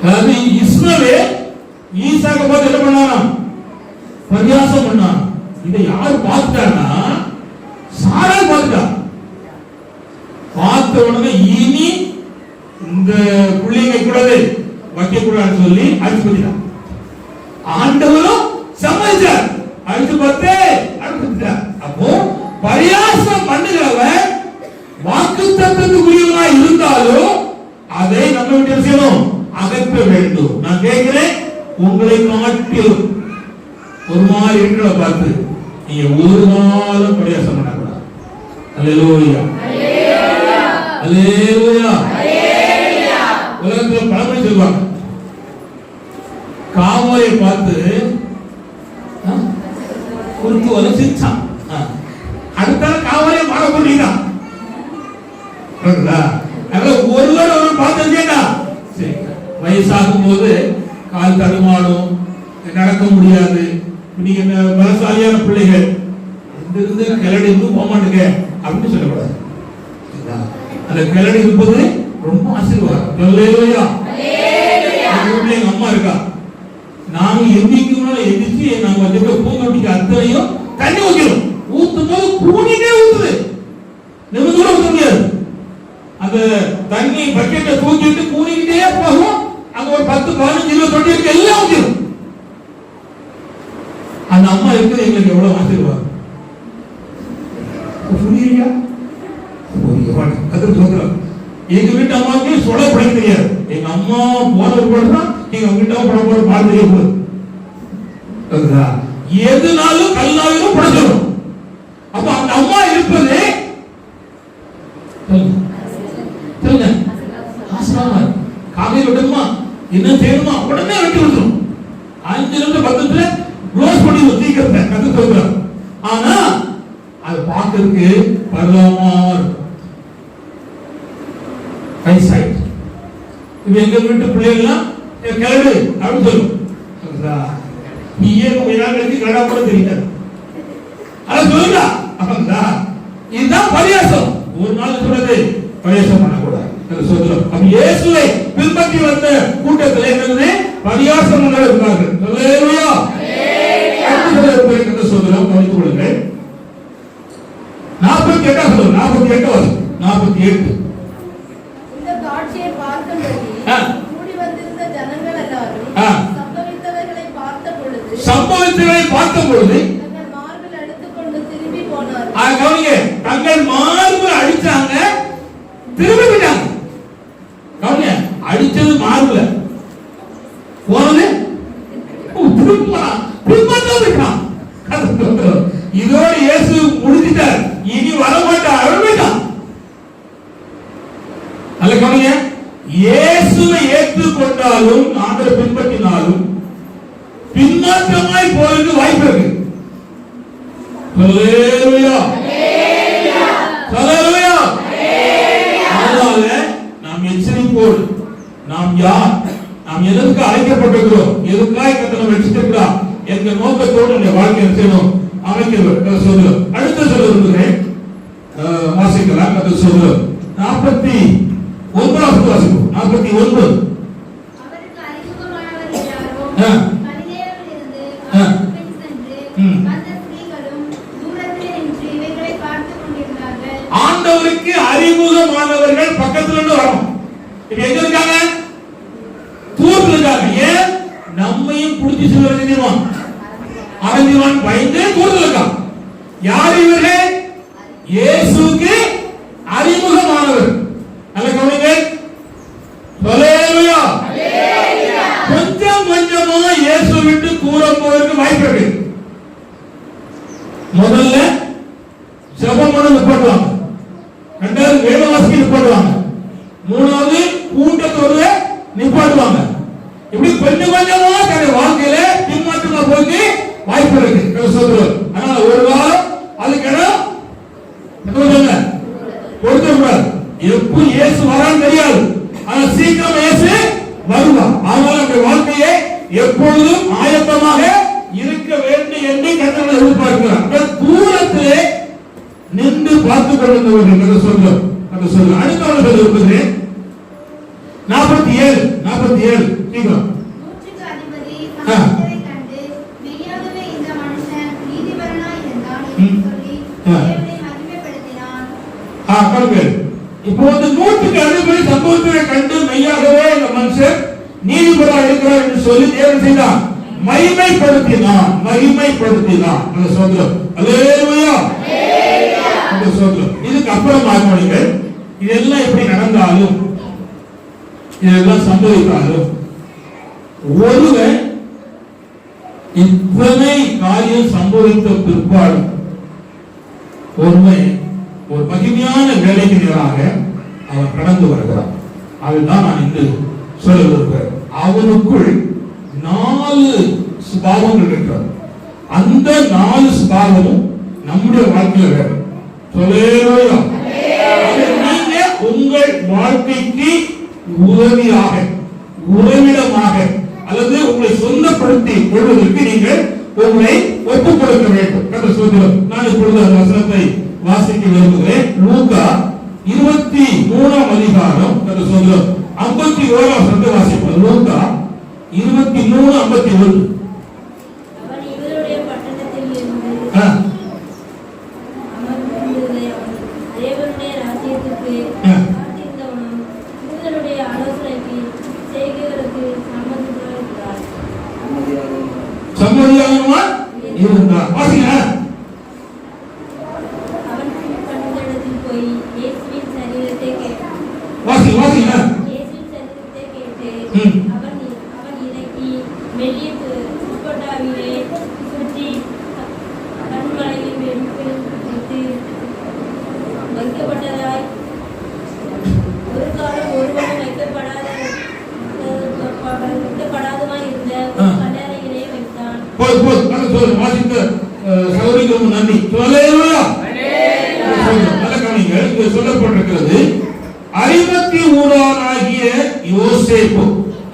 அதாவது இஸ்மவேல் ஈசாக்க பார்த்து என்ன பண்ணானா? பரியாசம் பண்ணான். இதை யாரு பார்த்துட்டானா? சாரா பார்த்துட்டா. பார்த்த உடனே இனி இந்த பிள்ளைங்க கூடாது வைக்க கூடாதுன்னு சொல்லி அடிச்சு பண்ணிட்டான். ஆண்டவரும் சம்மதிச்சார். அடிச்சு பார்த்து அடிச்சுட்டார். அப்போ பரியாசம் பண்ணுகிறவன் வாக்குத்தத்தத்துக்குரியவனாய் இருந்தாலும் அதை நம்ம விட்டு செய்யணும், அகற்ற வேண்டும். நான் கேட்கிறேன், உங்களை காட்டிலும் ஒரு மாதிரி இருக்கிற பார்த்து நீங்க ஒரு நாளும் பரியாசம் பண்ணக்கூடாது. அல்லேலூயா, அல்லேலூயா. உலகத்துல பழமொழி சொல்லுவாங்க, காவலை பார்த்து குறுக்கு வர சிரிச்சான். அடுத்த காவலே மாற முடியுதா? ஒருவர் பார்த்தீங்கன்னா வயசாகும் போது கால் தடுமாறும், நடக்க முடியாது. நீங்க பலசாலியான பிள்ளைகள் இருந்து கிளடி இருந்து போக மாட்டேங்க அப்படின்னு சொல்லக்கூடாது. அந்த கிளடி இருப்பது ரொம்ப ஆசீர்வாதம். எங்க அம்மா இருக்கா, நாங்க எந்திரிக்கணும் எந்திரிச்சு நாங்க வந்து பூந்தொட்டிக்கு அத்தனையும் தண்ணி ஊற்றணும். ஊத்தும் போது கூடிட்டே ஊத்துது, நிமிடம் கூட ஊத்த முடியாது. அந்த தண்ணி பக்கெட்டை தூக்கிட்டு கூடிக்கிட்டே போகும். அங்க ஒரு 10, 15, 20 தொட்டி இருக்கு, எல்லாம் ஊத்திடும். அந்த அம்மா இருக்குது எங்களுக்கு எவ்வளவு ஆசீர்வாதம். புரியுங்க? எங்க வீட்டு அம்மாவுக்கு சொல்ல படம் தெரியாது. எங்க அம்மா போன படம் எங்க வீட்டு படம் போட பாட தெரிய போகுது. எதுனாலும் கல்லாவிலும் படைச்சிடும். அப்ப அந்த அம்மா இருப்பது காலையில் விடுமா என்ன செய்யணுமா உடனே வெட்டி விட்டுரும். 5 நிமிஷம் 10 நிமிஷம் க்ளோஸ் பண்ணி சீக்கிரத்தை கத்து சொல்றாங்க. ஆனா அது பார்க்கறதுக்கு பரவாமா இருக்கும். ஐசைட் இது எங்க வீட்டு பிள்ளைகள்லாம் கிளடு அப்படின்னு சொல்லும். நீ ஏன் வினாங்களுக்கு கிளடா கூட தெரியாது. அதை சொல்லுங்க. அப்பா இதுதான் பரியாசம். ஒரு நாள் சொல்றது பரியாசம் பண்ணக்கூடாது சொல்றோம். அப்ப இயேசுவை பின்பற்றி வந்த கூட்டத்தில் என்னது பரியாசம் இருந்தார்கள். சொல்றோம் கவனித்துக் கொள்ளுங்கள். 48 சொல்லுங்க. 48 இந்த காட்சியை பார்க்கும்படி கூடி வந்திருந்த ஜனங்கள் எல்லாரும் சம்பவித்தவைகளை பார்த்த பொழுது தங்கள் மார்பில் அடித்துக்கொண்டு திரும்பி போனார்கள். தங்கள் மார்பில் அடிச்சாங்க, திரும்பி விட்டாங்க. கவனிங்க, அடிச்சது மார்பில், போனது இதோடு இயேசு முடிஞ்சிட்டார், இனி வரமாட்டார். அல்ல கவனிங்க, இயேசுவை ஏற்றுக்கொண்டாலும் ஆண்டவரை பின்பற்றினாலும் பின்மாற்றமாய் போறதுக்கு வாய்ப்பு இருக்கு. அதனால நாம் எச்சரிப்போடு, நாம் யார், நாம் எதற்கு அழைக்கப்பட்டிருக்கிறோம், எதுக்காக கத்தனை வச்சிருக்கிறோம் என்ற நோக்கத்தோடு நம்முடைய வாழ்க்கையை செய்யணும் அமைக்க சொல்லுவோம். அடுத்த சொல்ல விரும்புகிறேன், வாசிக்கலாம். கத்த சொல்லுவோம் 49 வாசிப்போம். 49 ஆண்டவருக்கு அறிமுகமானவர்கள் பக்கத்துல இருந்து வரணும். இப்ப எங்க இருக்காங்க? தூரத்துல இருக்காங்க. ஏன்? நம்மையும் புடிச்சு சொல்லுவான் அரஞ்சிவான் பயந்து தூரத்துல இருக்கான். யார் இவர்கள்? இயேசுக்கு அறிமுகமானவர். நல்ல கவனிங்க. ஹல்லேலூயா. கொஞ்சம் கொஞ்சமா இயேசு விட்டு தூரம் போவதற்கு வாய்ப்பு இருக்கு. முதல்ல ஜெபம் பண்ண நிப்பாட்டுவாங்க, 2வது வேத வாசிக்க நிப்பாட்டுவாங்க, 3வது கூட்டத்தோடு நிப்பாட்டுவாங்க. இப்படி கொஞ்சம் கொஞ்சமா தன்னுடைய வாழ்க்கையில பின்மாற்றமா போய் வாய்ப்பு இருக்கு சொல்றோம். அதனால ஒரு காலம் அதுக்கு இடம் கொடுத்துக்கூடாது. எப்ப இயேசு வரான்னு தெரியாது, ஆனா சீக்கிரம் இயேசு வருவார். அதனால நம்முடைய வாழ்க்கையை எப்பொழுதும் ஆயத்தமாக இருக்க வேண்டும் என்று கர்த்தர் எதிர்பார்க்கிறார். தூரத்திலே நின்று பார்த்துக் கொண்டிருந்தவர்கள் சொல்றோம். அடுத்த சொல்லுகிறேன் 47 சீக்கிரம். நூற்றுக்கு அதிபதி சம்பவத்தை கண்டு மெய்யாகவே இந்த மனுஷன் நீதிபரனாய் இருந்தான் என்று சொல்லி தேவனை மகிமைப்படுத்தினான். இப்போ வந்து 100க்கு அதிபதி சம்பவத்தை கண்டு மெய்யாகவே இந்த மனுஷன் நீதிபரனாய் இருக்கிறார் என்று சொல்லி தேவன் செய்தான், மகிமைப்படுத்தினான். சொல்றோம். அல்லேலூயா. சொல்றோம். இதுக்கு அப்புறம் பார்க்கணும், இதெல்லாம் எப்படி நடந்தாலும் இதெல்லாம் சம்பவித்தாலும் ஒருவன் இத்தனை காரியம் சம்பவித்த பிற்பாடு ஒருவன் ஒரு மகிமையான வேலைக்கு நேராக அவன் கடந்து வருகிறான். அதுதான் நான் இன்று சொல்ல விரும்புகிறேன். அவனுக்குள் 4 சுபாவங்கள் இருக்கிறது. அந்த 4 சுபாவமும் நம்முடைய வாழ்க்கையில வேறு. ஹல்லேலூயா. நீங்க உங்கள் வாழ்க்கைக்கு உதவியாக, உறவிடமாக அல்லது உங்களை சொந்தப்படுத்தி கொள்வதற்கு நீங்கள் உங்களை ஒப்புக் கொடுக்க வேண்டும். கர்த்தர் ஸ்தோத்திரம். நான் இப்பொழுது அந்த வசனத்தை வாசிக்க விரும்புகிறேன். லூக்கா 23ஆம் அதிகாரம், கர்த்தர் ஸ்தோத்திரம், 51ஆம் வசனத்தை வாசிப்போம். லூக்கா 23:51. அவன் இவருடைய பட்டணத்தில் இருந்து தேவனுடைய ராஜ்யத்துக்கு காத்திருந்தவனும் யூதருடைய ஆலோசனைக்கு செய்கிறவருக்கு சம்மதியானவனா இருந்தார். வாசிங்க. அவன் பட்டணத்தில் போய் இயேசுவின் சரீரத்தை கேட்டான். வாசிங்க. இயேசுவின் சரீரத்தை கேட்டு அவன் இறங்கி மெல்லிய துப்பட்டாவிலே சுற்றி கண்மலையில் வைத்து வைக்கப்பட்டதாய் ஒரு காலம் ஒருவனும் வைக்கப்படாதமாய் இருந்த ஒரு கல்லறையிலே வைத்தான். வாசித்த சகோதரிக்கு நன்றி. ஹல்லேலூயா. நல்ல கவனிங்க. இங்க சொல்லப்பட்டிருக்கிறது அரிமத்தி ஊரானாகிய யோசேப்பு.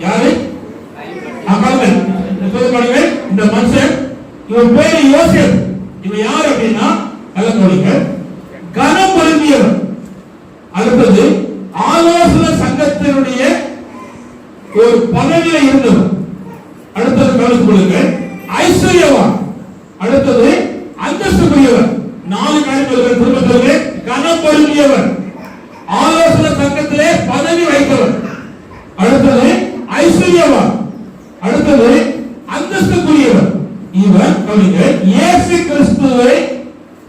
யாரு? இந்த மனுஷன், இவன் பேரு யோசேப்பு. இவன் யார் அப்படின்னா நல்ல கவனிங்க, கனம் பொருந்தியவன். அடுத்தது ஆலோசனை சங்கத்தினுடைய ஒரு பதவியில இருந்தவன். அடுத்தது கவனித்துக் கொள்ளுங்கள், ஐஸ்வர்யவான். அடுத்தது அந்தஸ்துக்குரியவர். 4 காரியங்கள் திரும்பத்திலே கனம் பொருந்தியவர், ஆலோசனை சங்கத்திலே பதவி வைத்தவர், அடுத்தது ஐஸ்வர்யவான், அடுத்தது அந்தஸ்துக்குரியவர். இவன் கவனிங்க, இயேசு கிறிஸ்துவை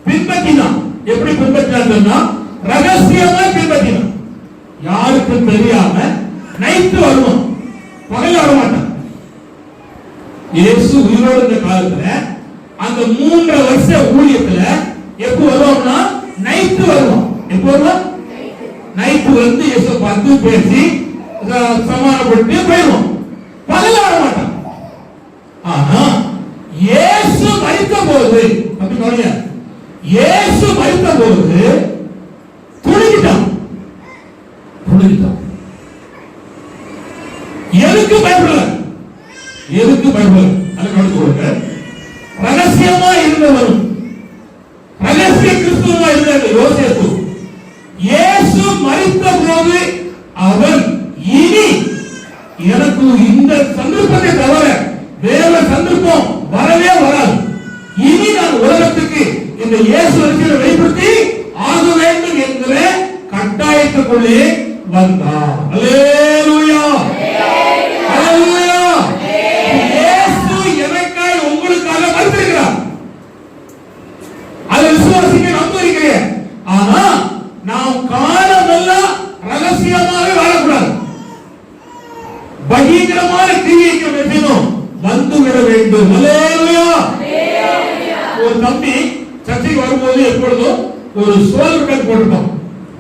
பின்பற்றினான். எப்படி பின்பற்றினான்? ரகசியமாய் பின்பற்றினான். யாருக்கும் தெரியாம நைட்டு வருவான், பகல் வர மாட்டான். இயேசு உயிரோடு இருந்த காலத்துல அந்த 3 வருஷ ஊழியத்துல எப்ப வருவான்னா நைட்டு வருவான். எப்ப வருவான்? நைட்டு வந்து இயேசு பார்த்து பேசி சமாதானப்படுத்தி போயிடுவான், பகல் வர மாட்டான். ஆனா இயேசு மரித்த போது, அப்படி கவனிங்க, இயேசு மரித்த போது துணிக்கிட்டான். எதுக்கு பயப்படல? அது கவனித்து ரகசியமா இருந்தவரும் ரகசிய கிறிஸ்துவமா இருந்த யோசேப்பு இயேசு மரித்த போது அவன் இனி எனக்கு இந்த சந்தர்ப்பத்தை தவிர வேற சந்தர்ப்பம் வரவே வராது, இனி நான் உலகத்துக்கு இந்த இயேசு அரசியலை வெளிப்படுத்தி ஆக வேண்டும் என்கிற கட்டாயத்துக்குள்ளே வந்தான். அல்லேலூயா. அல்லேலூயா. இயேசு எனக்காய் உங்களுக்காக மரித்திருக்கிறார். அதை விசுவாசிக்க நம்புகிறேன். ஆனா நாம் காலமெல்லாம் ரகசியமாக வாழக்கூடாது. பகிரங்கமான கிரியைக்கு வெற்றினோம் வந்து விட வேண்டும். அல்லேலூயா. ஒரு தம்பி சர்ச்சைக்கு வரும்போது எப்பொழுதும் ஒரு சோல்டர் பேக் போட்டிருப்பான்,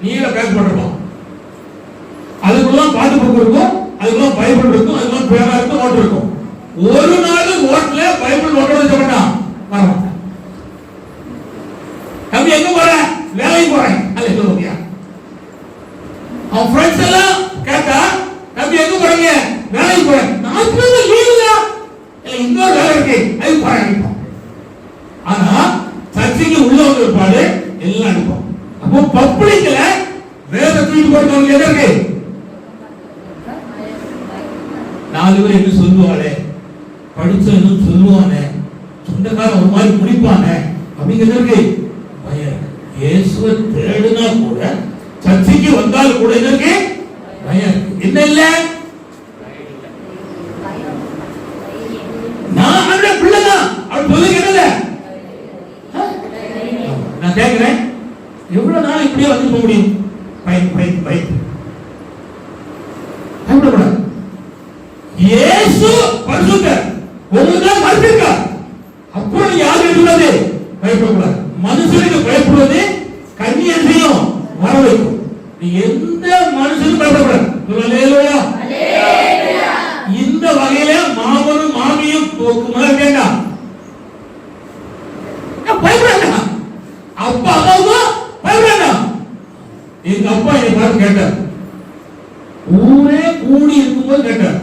நீல பேக் போட்டிருப்பான். அதுக்குள்ள பாட்டு புக் இருக்கும், அதுக்குள்ள பைபிள் இருக்கும், அதுக்குள்ள பேனா இருக்கும், நோட் இருக்கும். ஒரு நாள் ஓட்ல பைபிள் நோட்டோட சொல்லட்டான் வரமாட்டான். தம்பி எங்க போற? வேலைக்கு போறேன். அல்லேலூயா. அவன் ஃப்ரெண்ட்ஸ் எல்லாம் கேட்டா, தம்பி எங்க போறீங்க? வேலைக்கு போறேன். நான் லீவுல இன்னொரு வேலை இருக்கு, அதுக்கு போறேன். ஆனா சர்ச்சைக்கு உள்ள வந்து பாடு எல்லாம் அனுப்போம். அப்போ பப்ளிக்ல வேத தூக்கி போட்டவங்க எதற்கு? 4 பேர் என்ன சொல்லுவாளே, படிச்சவனும் சொல்லுவானே, சொந்தக்காரன் ஒரு மாதிரி முடிப்பானே அப்படிங்கிறதுக்கு பயம். இயேசுவை தேடுனா கூட, சர்ச்சைக்கு வந்தாலும் கூட இதற்கு பயம். என்ன இல்ல? நான் அவருடைய பிள்ளைதான் அவர் சொல்லுகிறத நான் கேட்கிறேன். எவ்வளவு நாள் இப்படியே வந்து போக முடியும்? இயேசு பரிசுத்தர், ஒருவர் மறுத்திருக்கார். அப்போ யார் இருக்கிறது? பயப்படக்கூடாது. மனுஷனுக்கு பயப்படுவது கன்னியத்தையும் வர வைக்கும். நீ எந்த மனுஷனும் பயப்படக்கூடாது. அல்லேலூயா. இந்த வகையில மாமனும் மாமியும் வேண்டாம், பயப்பட. அப்பா அம்மாவும் எங்க அப்பா என்னை பார்த்து கேட்டார், ஊரே கூடி இருக்கும்போது கேட்டார்,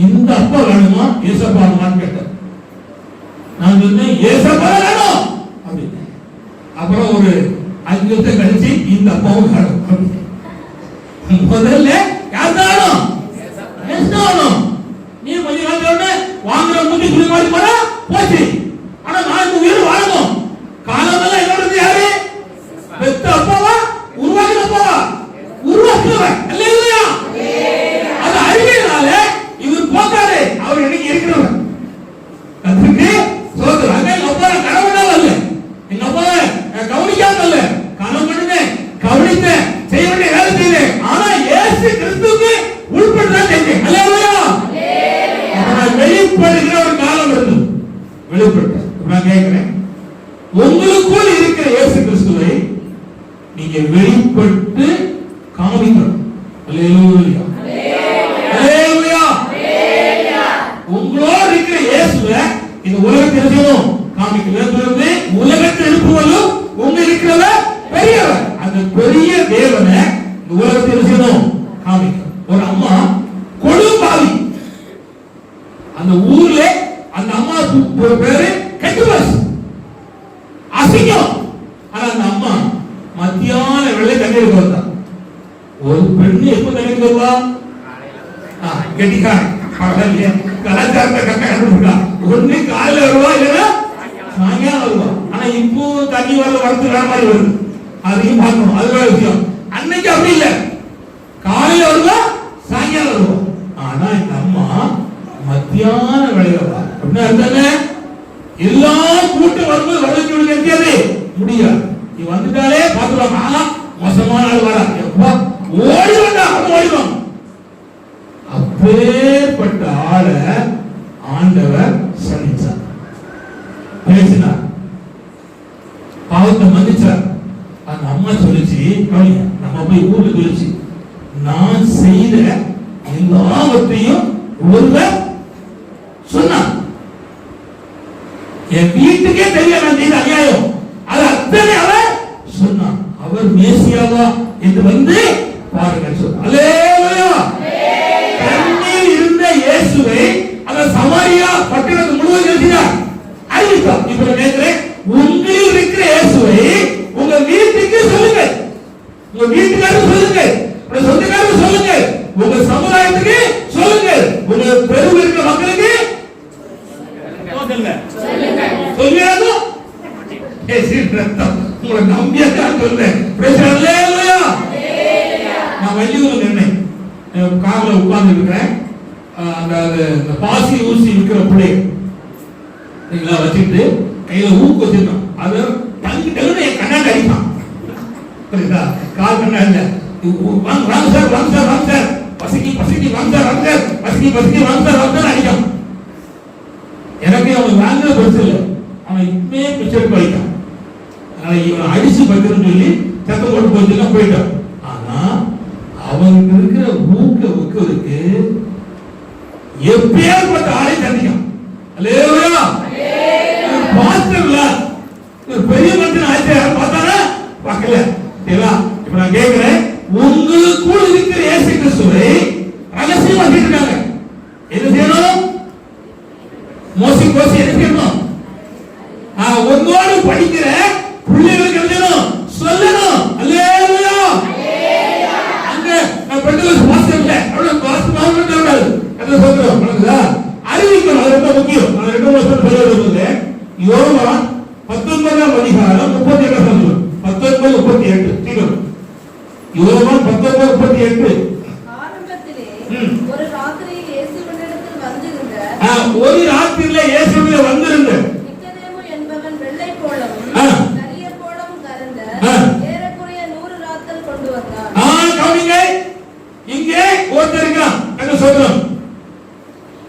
இந்த அப்பா வேணுமா ஏசப்பா வேணுமான்னு கேட்டார். நான் சொன்னேன் ஏசப்பா வேணும் அப்படின்னு. அப்புறம் ஒரு 5 வருஷம் கழிச்சு இந்த அப்பாவும் வேணும். முதல்ல யார் வேணும்? வேணும். நீ கொஞ்ச நாள் வாங்குற முந்தி குடி மாதிரி போனா போச்சு. ஆனா நான் உயிர் வாழணும். காலமெல்லாம் என்னோட யாரு? பெத்த அப்பாவா? உருவாக்கின அப்பாவா? உருவாக்குறவன். அல்லேலூயா. அது அறிவியனால இவர் போகாரு. அவர் இன்னைக்கு இருக்கிறவர். அதுக்கு சோதரங்க அப்பா கடவுளா இல்ல. எங்க அப்பா கவனிக்காம இல்ல. கனம் பண்ணுனேன், கவனித்தேன், செய்ய வேண்டிய வேலை செய்தேன். ஆனா இயேசு கிறிஸ்துவுக்கு உள்பட்டுதான் செஞ்சேன். அல்லேலூயா. அப்புறம் வெளிப்படுகிற ஒரு காலம் இருந்தது. வெளிப்பட்ட நான் கேட்கிறேன், உங்களுக்குள் இருக்கிற இயேசு கிறிஸ்துவை நீங்க வெளிப்பட்டு காமிக்கணும். அல்லேலூயா. அல்லேலூயா. உங்களோடு இருக்கிற இயேசுவை இந்த உலகத்தில் இருக்கணும் காமிக்கிறது. உலகத்தில் இருப்பவரும் உங்க இருக்கிறவ பெரியவர். அந்த பெரிய தேவனை இந்த உலகத்தில் இருக்கணும் காமிக்கணும். ஒரு அம்மா கொடும்பாவி, அந்த ஊர்ல அந்த அம்மா பேரு கெட்டுவாஸ், அசிங்கம். ஆனா அந்த அம்மா மத்தியான வேளை தண்ணீர் வந்தா. ஒரு பெண்ணு எப்ப தண்ணீர் வருவா? கெட்டிக்காரன் கலாச்சாரத்தை கண்டுபிடிக்கா. ஒண்ணு காலையில வருவா, இல்லைன்னா சாயங்காலம் வருவா. ஆனா இப்போ தண்ணி வரல வரது வேற மாதிரி வருது. அதையும் பார்க்கணும். அது வேற விஷயம். அன்னைக்கு அப்படி இல்லை, காலையில வருவா, சாயங்காலம் வருவா. ஆனா இந்த அம்மா மத்தியான வேலையில வா. அப்படின்னா இருந்தாங்க எல்லா கூட்டம் வரும்போது வரவேற்க முடியாது, முடியாது. நீ வந்துட்டாலே பார்த்துருவாங்க. ஆனா மோசமான ஆள் வரா, எப்பா ஓடி வந்தா அவன் ஓடிவாங்க. அப்பேற்பட்ட ஆளை ஆண்டவர் சந்திச்சார், பேசினார், பாவத்தை மன்னிச்சார். அந்த அம்மா சொல்லிச்சு, நம்ம போய் ஊர்ல சொல்லிச்சு, நான் செய்த எல்லாவற்றையும் ஒருவர் சொன்னார். என் வீட்டுக்கே தெரியும் நான் செய்த அநியாயம், அது அத்தனை அவர் சொன்னார். அவர் மேசியாவா என்று வந்து பாருங்கள் சொன்னார். அல்லேலூயா. தண்ணீர் இருந்த இயேசுவை அந்த சமாரியா பட்டணத்து முழுவதும் செய்தார், அறிவித்தார். இப்ப நான் கேட்கிறேன், உங்களில் இருக்கிற இயேசுவை உங்க வீட்டுக்கு சொல்லுங்க, உங்க வீட்டுக்காரருக்கு சொல்லுங்க, உங்க சொந்தக்காரருக்கு சொல்லுங்க, உங்க சமுதாயத்துக்கு சொல்லுங்க, உங்க பெருமை இருக்கிற மக்களுக்கு சொல்லுங்க. உங்களை நம்பியதான் சொல்றேன். நான் வள்ளியூர்ல நின்னேன், கார்ல உட்கார்ந்து இருக்கிறேன். அந்த பாசி ஊசி விற்கிற பிள்ளை வச்சுட்டு கையில ஊக்கு வச்சிருக்கோம். அது தங்கிட்டு என் கண்ணாடி அடிப்பான். புரியுதா? கால் கண்ணாடி வாங்க சார், வாங்க சார், வாங்க சார், பசிக்கி பசிக்கி வாங்க சார், வாங்க சார், பசிக்கி பசிக்கி வாங்க சார், வாங்க சார் அடிக்கும். எனக்கு அவன் வாங்குற பெருசு இல்லை, அவன் இப்பவே பிச்சை போயிட்டான். அதனால இவன் அடிச்சு பத்துன்னு சொல்லி சத்தம் போட்டு போச்சுன்னா போயிட்டான். ஆனா அவனுக்கு இருக்கிற ஊக்க ஊக்குவதுக்கு எப்பேற்பட்ட ஆளை சந்திக்கும். அல்லேலூயா. பாஸ்டர்ல ஒரு பெரிய மனுஷன் ஆயிடுச்சு, பார்த்தானா பார்க்கல. இப்ப நான் கேட்கிறேன், உங்களுக்குள் இருக்கிற இயேசு கிறிஸ்துவை ரகசியமா கேட்டுருக்காங்க. என்ன செய்யணும்? மோசி கோசி என்ன செய்யணும்? ஒன்னோடு படிக்கிற பிள்ளைகளுக்கு எழுதணும், சொல்லணும். அல்லேலூயா. அங்க நான் பெண்களுக்கு பாஸ்டர் இல்ல, அவ்வளவு பாஸ்டர் மாவட்டம் தேவையாது. என்ன சொல்றோம்? அறிவிக்கணும், அது ரொம்ப முக்கியம். நான் 2 வருஷம் சொல்லுவது யோவான் 19ஆம் அதிகாரம் 38 19:38 சீக்கிரம். யோவான் 19:38. ஆரம்பத்திலே ஒரு ராத்திரியில் இயேசுவினிடத்தில் வந்திருந்த ஒரு ராத்திரியில இயேசுவிலே வந்திருந்த நிக்கதேமு என்பவன் வெள்ளை போலவும் கரிய போலவும் கருந்த ஏறக்குறைய 100 ராத்தல் கொண்டு வந்தான். கவனிங்க, இங்கே ஒருத்தர் இருக்கான். என்ன சொல்றோம்?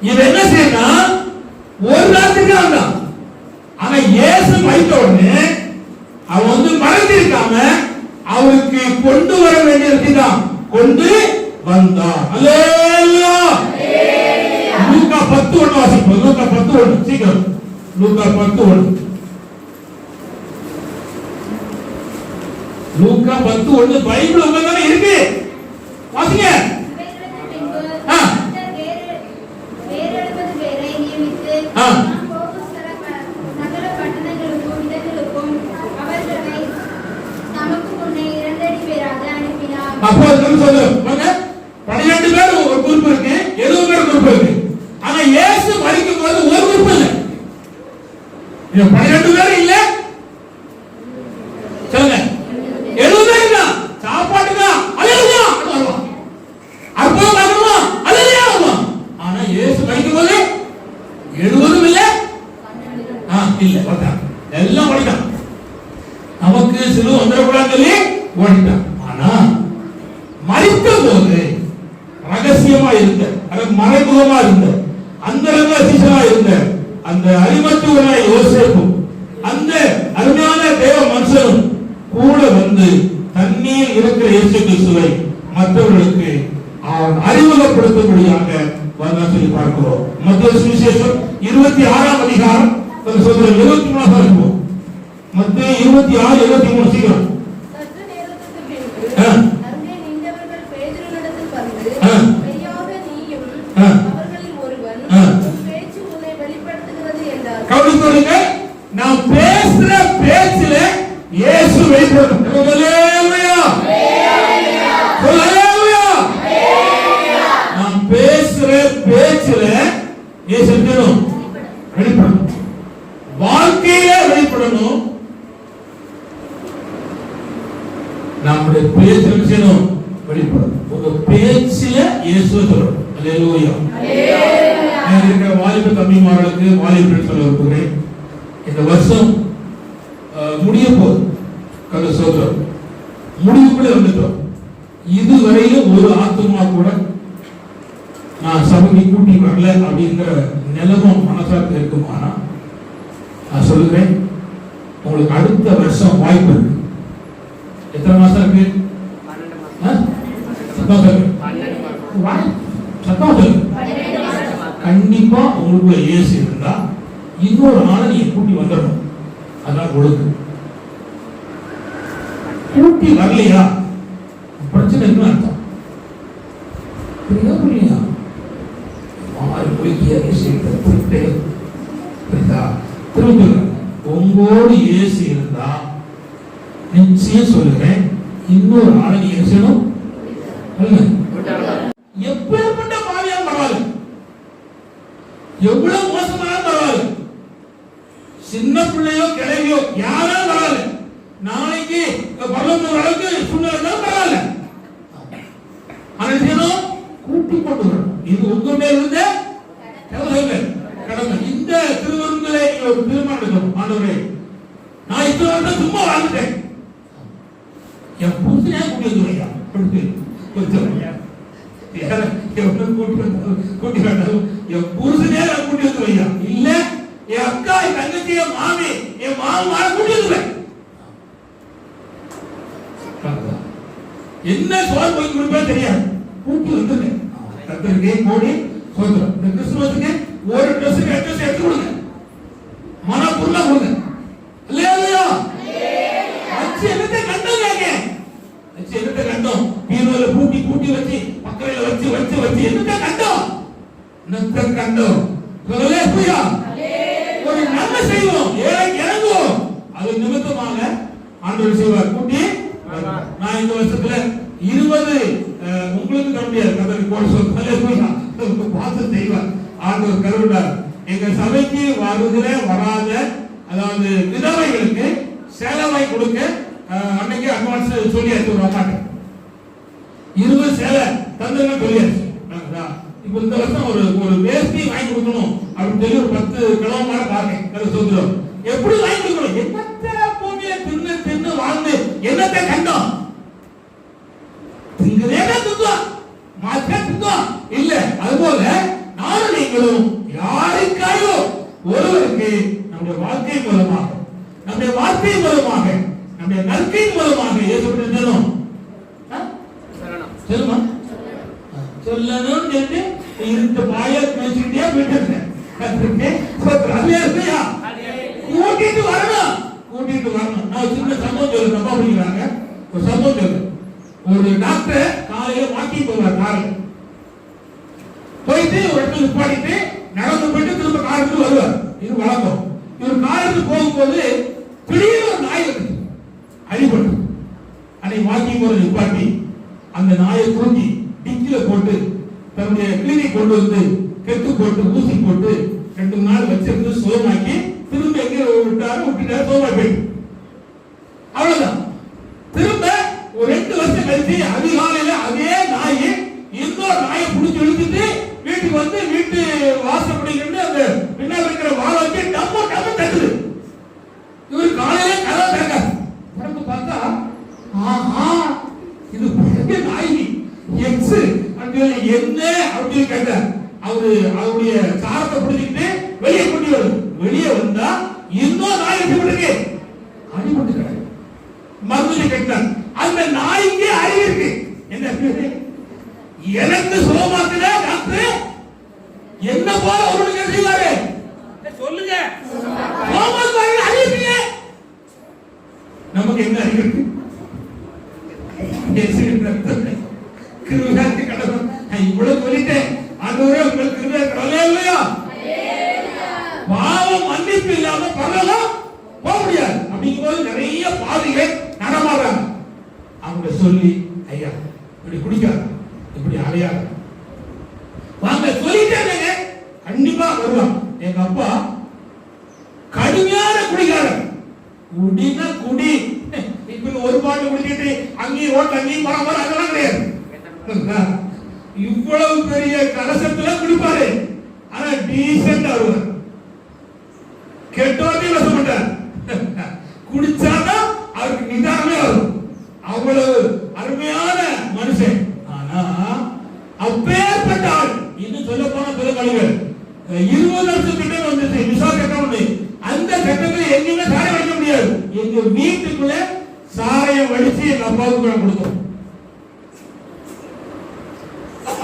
இவன் என்ன செய்யறான்? ஒரு ராத்திரிக்கு வந்தான். ஆனா இயேசு வைத்த உடனே அவன் வந்து மறந்திருக்காம அவருக்கு கொண்டு வர வேண்டியதுதான் கொண்டு வந்தான். அல்லேலூயா. லூக்கா 10:1 வாசிப்போம். லூக்கா 10:1 சீக்கிரம். லூக்கா 10:1. லூக்கா 10:1 பைபிள் உங்க தானே இருக்கு, வாசிங்க. இவைகளுக்கு பின்பு கர்த்தர் வேறு 70 பேரை நியமித்து தாம் போகும் சகல பட்டணங்களுக்கும் இடங்களுக்கும் அவர்களை தமக்கு முன்னே 2 அடி பேராக அனுப்பினார். அப்போ என்ன சொல்லுங்க, 12 பேர் ஒரு குரூப் இருக்கு, 70 பேர் குரூப் இருக்கு. ஆனா இயேசு மரிக்கும் போது ஒரு குரூப் இல்ல, இது 12 பேர் இல்ல, சொல்லுங்க 70 பேர் தான். சாப்பாடு தான் அல்லேலூயா வருவான், அற்புதம் நடக்கும் அல்லேலூயா வருவான். ஆனா இயேசு மரிக்கும் போது 70 இல்ல, இல்ல வந்தான், எல்லாம் ஓடிட்டான். நமக்கு சிலுவை வந்துடக்கூடாதுன்னு சொல்லி ஓடிட்டான். ஆனா மரித்த போது ரகசியமா இருந்த, மறைமுகமா இருந்த, அந்தரங்க சிசமா இருந்த அந்த அரிமத்துவனான யோசேப்பும் அந்த அருமையான தேவ மனுஷனும் கூட வந்து தண்ணீர் இருக்கிற இயேசு கிறிஸ்துவை மற்றவர்களுக்கு அறிமுகப்படுத்தும்படியாக வந்தா சொல்லி பார்க்கிறோம். மத்தேயு சுவிசேஷம் 26ஆம் அதிகாரம் சொல்ற 23ஆம் வசனம். மத்தேயு 26:23 சீக்கிரம். சற்று நேரத்துக்கு பின்பு அங்கே நின்றவர்கள் பேதுருவினிடத்தில் வந்து, மெய்யாக நீயும் அவர்களில் ஒருவன், உன் பேச்சு உன்னை வெளிப்படுத்துகிறது என்றார். கவனித்துக்கொள்ளுங்க, நாம் பேசுற பேச்சில இயேசு வெளிப்படும். அல்லேலூயா, அல்லேலூயா. நாம் பேசுற பேச்சில இயேசு வெளிப்படணும், வாழ்க்கையில வெளிப்படணும். நம்முடைய பேச்சு விஷயம் வெளிப்படும். உங்க பேச்சில இயேசுவை சொல்லணும். அல்லேலூயா. இருக்கிற வாலிப தம்பிமார்களுக்கு வாலிபர்கள் சொல்ல விரும்புகிறேன், இந்த வருஷம் முடிய போது கர்த்தருடைய ஸ்தோத்திரம், முடிவுக்குள்ளே வந்துட்டோம். இதுவரையிலும் ஒரு ஆத்துமா கூட நான் சபைக்கு கூட்டி வரல அப்படிங்கிற நிலமும் மனசார்த்து இருக்குமானா நான் சொல்லுகிறேன், உங்களுக்கு அடுத்த வருஷம் வாய்ப்பு இருக்கு. எத்தனை மாசம் இருக்கு? கண்டிப்பா உங்களுக்குள்ள இயேசு இருந்தா இன்னொரு ஆளை நீங்க கூட்டி வந்துடணும். அதான் ஒழுங்கு. கூட்டி வரலையா பிரச்சனை இருக்குன்னு அர்த்தம். புரியா? உங்களோடு இயேசு இருந்தா நிச்சயம் சொல்லுகிறேன், இன்னொரு ஆளை நீ செய்யணும். எப்பேற்பட்ட பாவியா பரவாயில்ல, எவ்வளவு மோசமான பரவாயில்ல, சின்ன பிள்ளையோ கிளையோ யாரும் பரவாயில்ல, நாளைக்கு பரலோக அளவுக்கு சூழ்நிலை தான் பரவாயில்ல. ஆனா கூட்டி கொண்டு வரணும். இது உங்க மேல் இருந்த கடமை. இந்த திருவருங்களை ஒரு தீர்மானம், ஆண்டவரே நான் இத்தனை வருடம் சும்மா வாழ்ந்துட்டேன், என் புருஷனே கூட்டி வந்துருவையா, கூட்டி வேண்டாம், என் புருஷனே கூட்டி வந்துருவையா, இல்ல என் அக்கா, என் தங்கச்சி, என் மாமி, என் மாமா கூட்டி வந்துருவேன். என்ன சோறு போய் கொடுப்பேன் தெரியாது, கூட்டி வந்துருக்கேன். கத்தருக்கே கோடி சோதரம். இந்த கிறிஸ்துமஸுக்கு ஒரு ட்ரெஸ்ஸுக்கு அட்ரஸ் எடுத்து கொடுங்க, மனப்பூர்வமா கொடுங்க. அல்லேலூயா. அச்சு என்னத்தை கண்டோம், அச்சு என்னத்தை கண்டோம், பீரோல பூட்டி பூட்டி வச்சு பக்கத்துல வச்சு வச்சு வச்சு என்னத்தை கண்டோம், என்னத்தை கண்டோம். அல்லேலூயா. ஒரு நன்மை செய்வோம், ஏழைக்கு இறங்குவோம், அது நிமித்தமாக ஆண்டவர் செய்வார், கூட்டி. நான் இந்த வருஷத்துல 20 உங்களுக்கு கம்மியா கதறி போட சொல்ல பார்த்து செய்வார் ஆண்டவர் கருவிடார். எங்க சபைக்கு வருகிற வராத, அதாவது விதவைகளுக்கு சேலை கொடுக்க அன்னைக்கு அட்வான்ஸ் சொல்லியாச்சு, ஒரு அம்மாட்ட 20 சேலை தந்துங்க சொல்லியாச்சு. இப்ப இந்த வருஷம் ஒரு வேஷ்டி வாங்கி கொடுக்கணும் அப்படின்னு சொல்லி ஒரு 10 கிலோமீட்டர் மேல பாருங்க சொல்றோம். எப்படி வாங்கி கொடுக்கணும், என்னத்தை பூமியில தின்னு தின்னு வாழ்ந்து என்னத்தை கண்டோம், இல்ல. அதுபோல நானும் நீங்களும் யாருக்காயும் ஒருவருக்கு நம்முடைய வாழ்க்கை மூலமாக, நம்முடைய வார்த்தை மூலமாக, நம்முடைய நற்கை மூலமாக ஏற்படுத்தணும் சொல்லுமா சொல்லணும் என்று இருந்த பாய பேசிக்கிட்டே போயிட்டு கூட்டிட்டு வரணும். நான் சின்ன சம்பவம் சொல்ல தப்பா பண்ணிக்கிறாங்க. ஒரு சம்பவம் சொல்றேன். ஒரு டாக்டர் காலையில வாக்கிங் போவார் காரில் போயிட்டு ஒரு இடத்துல நிப்பாட்டிட்டு நடந்து போயிட்டு திரும்ப காருக்கு வருவார். இது வழக்கம். இவர் காருக்கு போகும்போது திடீர்னு ஒரு நாய் வந்து அடிபட்டு அன்னைக்கு வாக்கிங் போற நிப்பாட்டி அந்த நாயை தூக்கி டிக்கில போட்டு தன்னுடைய கிளினிக் கொண்டு வந்து கெட்டு போட்டு ஊசி போட்டு 2 நாள் வச்சிருந்து சுகமாக்கி திரும்ப எங்க விட்டுட்டாரு சோமா போயிட்டு அவ்வளவுதான். திரும்ப ஒரு 2 வருஷம் கழிச்சு அதிகாலையில அதே நாயை இன்னொரு நாயை பிடிச்சி இழுத்துட்டு வீட்டுக்கு வந்து வீட்டு வாசப்படிக்கிட்டு அந்த பின்னால் இருக்கிற வாழை வச்சு டம்ம தட்டுது. இவர் காலையில கதவை திறக்காரு. திறந்து பார்த்தா ஆஹா இது பெரிய நாய் எக்ஸ் அப்படின்னு என்ன அப்படின்னு கேட்டார். அவருடைய சாரத்தை பிடிச்சிக்கிட்டு வெளியே கொண்டு வருது. வெளியே வந்தா இன்னொரு நாய் அடிபட்டு கிடக்கு. மருந்து கேட்டார். அந்த நாய்க்கு அறிவு இருக்கு. என்ன எனக்கு சுகமாக்குற டாக்டர் என்ன போல அவருக்கு என்ன செய்வாரு சொல்லுங்க. அறிவு நமக்கு என்ன அறிவு இருக்கு? கிருபையாக்கு கடவுள் இவ்வளவு சொல்லிட்டேன். ஆண்டவரே உங்களுக்கு கிருபை கடவுளே இல்லையா? பாவம் மன்னிப்பு இல்லாம பரவலாம் போக முடியாது. அப்படிங்கும்போது நிறைய பாவிகள் நடமாடுறாங்க. அவங்க சொல்லி ஐயா இப்படி குடிக்காத இப்படி அலையாத வாங்க சொல்லிட்டேங்க கண்டிப்பா வருவாங்க. எங்க அப்பா கடுமையான குடிகாரர். குடினா குடி இப்ப ஒரு பாட்டு குடிச்சிட்டு அங்கேயும் ரோட்ல அங்கேயும் மரம் அதெல்லாம் கிடையாது. இவ்வளவு பெரிய கலசத்துல குடிப்பாரு. ஆனா டீசென்ட் வருவார். கெட்டோதே வச மாட்டார். குடிச்சாதான் அவருக்கு நிதானமே வரும். அவ்வளவு அருமையான மனுஷன். ஆனா அப்பேற்பட்ட ஆள் இன்னும் சொல்ல போன பிற கழிவுகள் 20 வருஷத்துக்கு வந்துச்சு விசா சட்டம் உண்டு. அந்த சட்டத்துல எங்கேயுமே சாயம் வைக்க முடியாது. எங்க வீட்டுக்குள்ள சாயம் வடிச்சு எங்க அப்பாவுக்கு கொடுத்தோம்.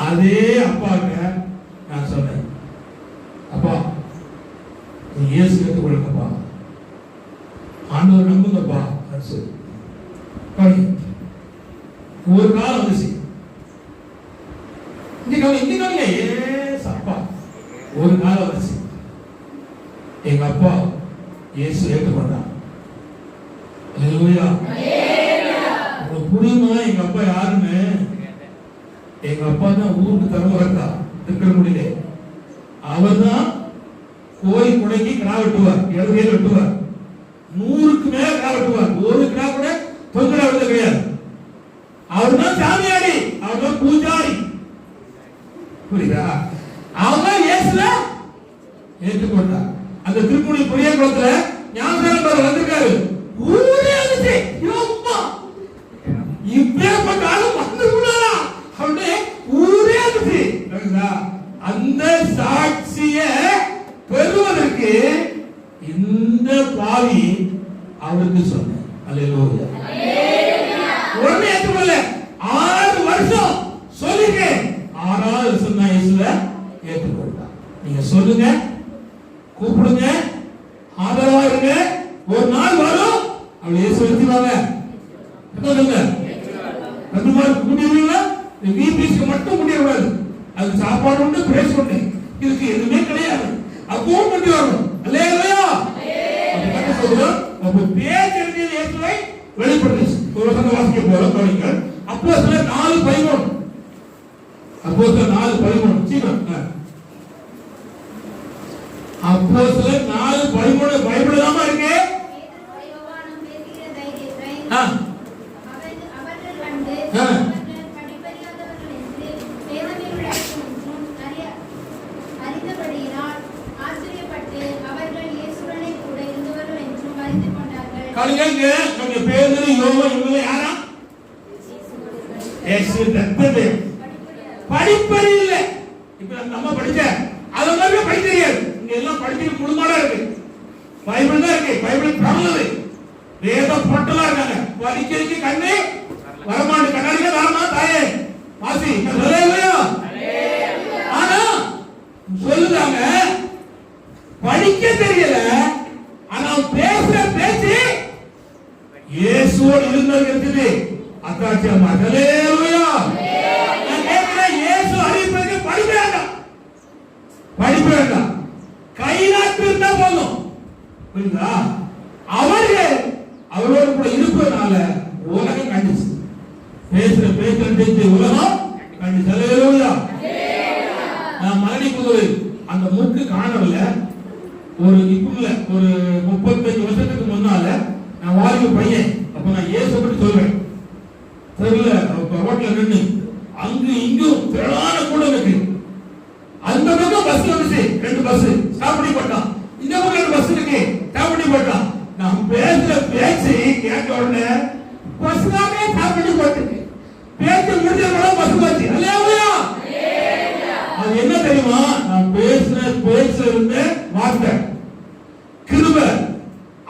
அதே அப்பாவுக்கு நான் சொன்னேன், அப்பா நீ இயேசு ஏற்றுக்கொள்ளுங்கப்பா, ஆண்டவர் நம்புங்கப்பா. ஒரு காலம் வந்துச்சு. அப்பா ஒரு காலம் வந்துச்சு. எங்க அப்பா இயேசு ஏற்றுக்கொண்டான். புரியுமா எங்க அப்பா யாருன்னு? எங்க அப்பா தான் ஊருக்கு தருவரத்தா திருக்கரங்குடியிலே. அவர் தான் கோயில் குடைக்கு கிடா வெட்டுவார். இடதுகையில் வெட்டுவார். 100க்கு மேல கிடா வெட்டுவார். ஒரு கிடா கூட தொங்குற விட கிடையாது. அவர் தான் சாமியாடி, அவர் தான் பூஜாரி. புரியுதா? அவங்க இயேசுல ஏற்றுக்கொண்டார். அந்த திருக்குடி புரிய குளத்துல ஞானசாரம் வந்திருக்காரு. ஊரே வந்துச்சு. இப்பேற்பட்ட ஆளும் வந்து அப்படியே ஊரே வந்துச்சு. அந்த சாட்சிய பெறுவதற்கு இந்த பாவி அவருக்கு சொன்னேன். அல்லேலூயா. உடனே ஏற்றுக்கொள்ள 6 வருஷம் சொல்லுங்க. 6வது வருஷம் தான் இயேசுவை ஏற்றுக்கொண்டார். நீங்க சொல்லுங்க, கூப்பிடுங்க, ஆதரவா இருங்க. ஒரு நாள் வரும் அவளை இயேசு எடுத்துவாங்க. சொல்லுங்க, கட்டுமாருக்கு முடியல. வீபிஸ்க்கு மட்டும் முடியக்கூடாது. அது சாப்பாடு உண்டு, பிரேஸ் உண்டு, இதுக்கு எதுவுமே கிடையாது. அப்பவும் கொண்டு வரணும். அல்லேலூயா. அது சொல்றோம். அப்ப பேச்செழுதிய இயேசுவை வெளிப்படுத்துச்சு. ஒரு வசனம் வாசிக்க போறோம். கவனிங்கள். அப்போஸ்தலர் 4:13. அப்போஸ்தலர் 4:13. சீக்கிரம். அப்போஸ்தலர் 4:13 பைபிள்ல தான் இருக்கு. படிப்பறிவு இப்ப நம்ம படிச்ச அது மாதிரி படிக்க தெரியாது. இங்க எல்லாம் படிக்கிற குடும்பமா இருக்கு. பைபிள் தான் இருக்கு. பைபிள் பிரபலது. வேத பட்டலா இருக்காங்க. படிக்கிறதுக்கு கண்ணே வரமாண்டு கண்ணாடிக்க தாரமா தாயே வாசி சொல்லலையா? ஆனா சொல்லுறாங்க படிக்க தெரியல. ஆனா பேசுற பேச்சு இயேசுவோடு இருந்தது இருக்குது. அத்தாட்சி அம்மா ஹல்லேலூயா. நான் கேட்கிறேன், இயேசு அறிவிப்பதற்கு படிப்பு வேண்டாம், படிப்பு வேண்டாம், கைநாட்டு இருந்தா போதும். புரியுதா? அவரோடு கூட இருப்பதனால உலகம் கண்டிச்சு, பேசுற பேச்சு உலகம் கண்டிச்சு. ஹல்லேலூயா. நான் மரணிக்குது அந்த மூக்கு காணவில்ல. ஒரு இப்ப ஒரு 35 வருஷத்துக்கு முன்னால நான் வாலிப பையன். அப்ப நான் இயேசு பற்றி சொல்றேன். தெரியல, ரோட்ல நின்று அங்கு இங்கும் திரளான கூட்டம் இருக்கு. அந்த பக்கம் பஸ் வந்துச்சு, 2 பஸ் ஸ்டாப் பண்ணி போட்டான். இந்த பக்கம் 2 பஸ் இருக்கு, ஸ்டாப் பண்ணி போட்டான். நான் பேசுற பேச்சு கேட்ட உடனே பஸ் தானே ஸ்டாப் பண்ணி போட்டுருக்கு. பேச்சு முடிஞ்ச கூட பஸ் போச்சு. ஹல்லேலூயா. அது என்ன தெரியுமா? நான் பேசுற பேச்சுல இருந்த வார்த்தை, கிருபை,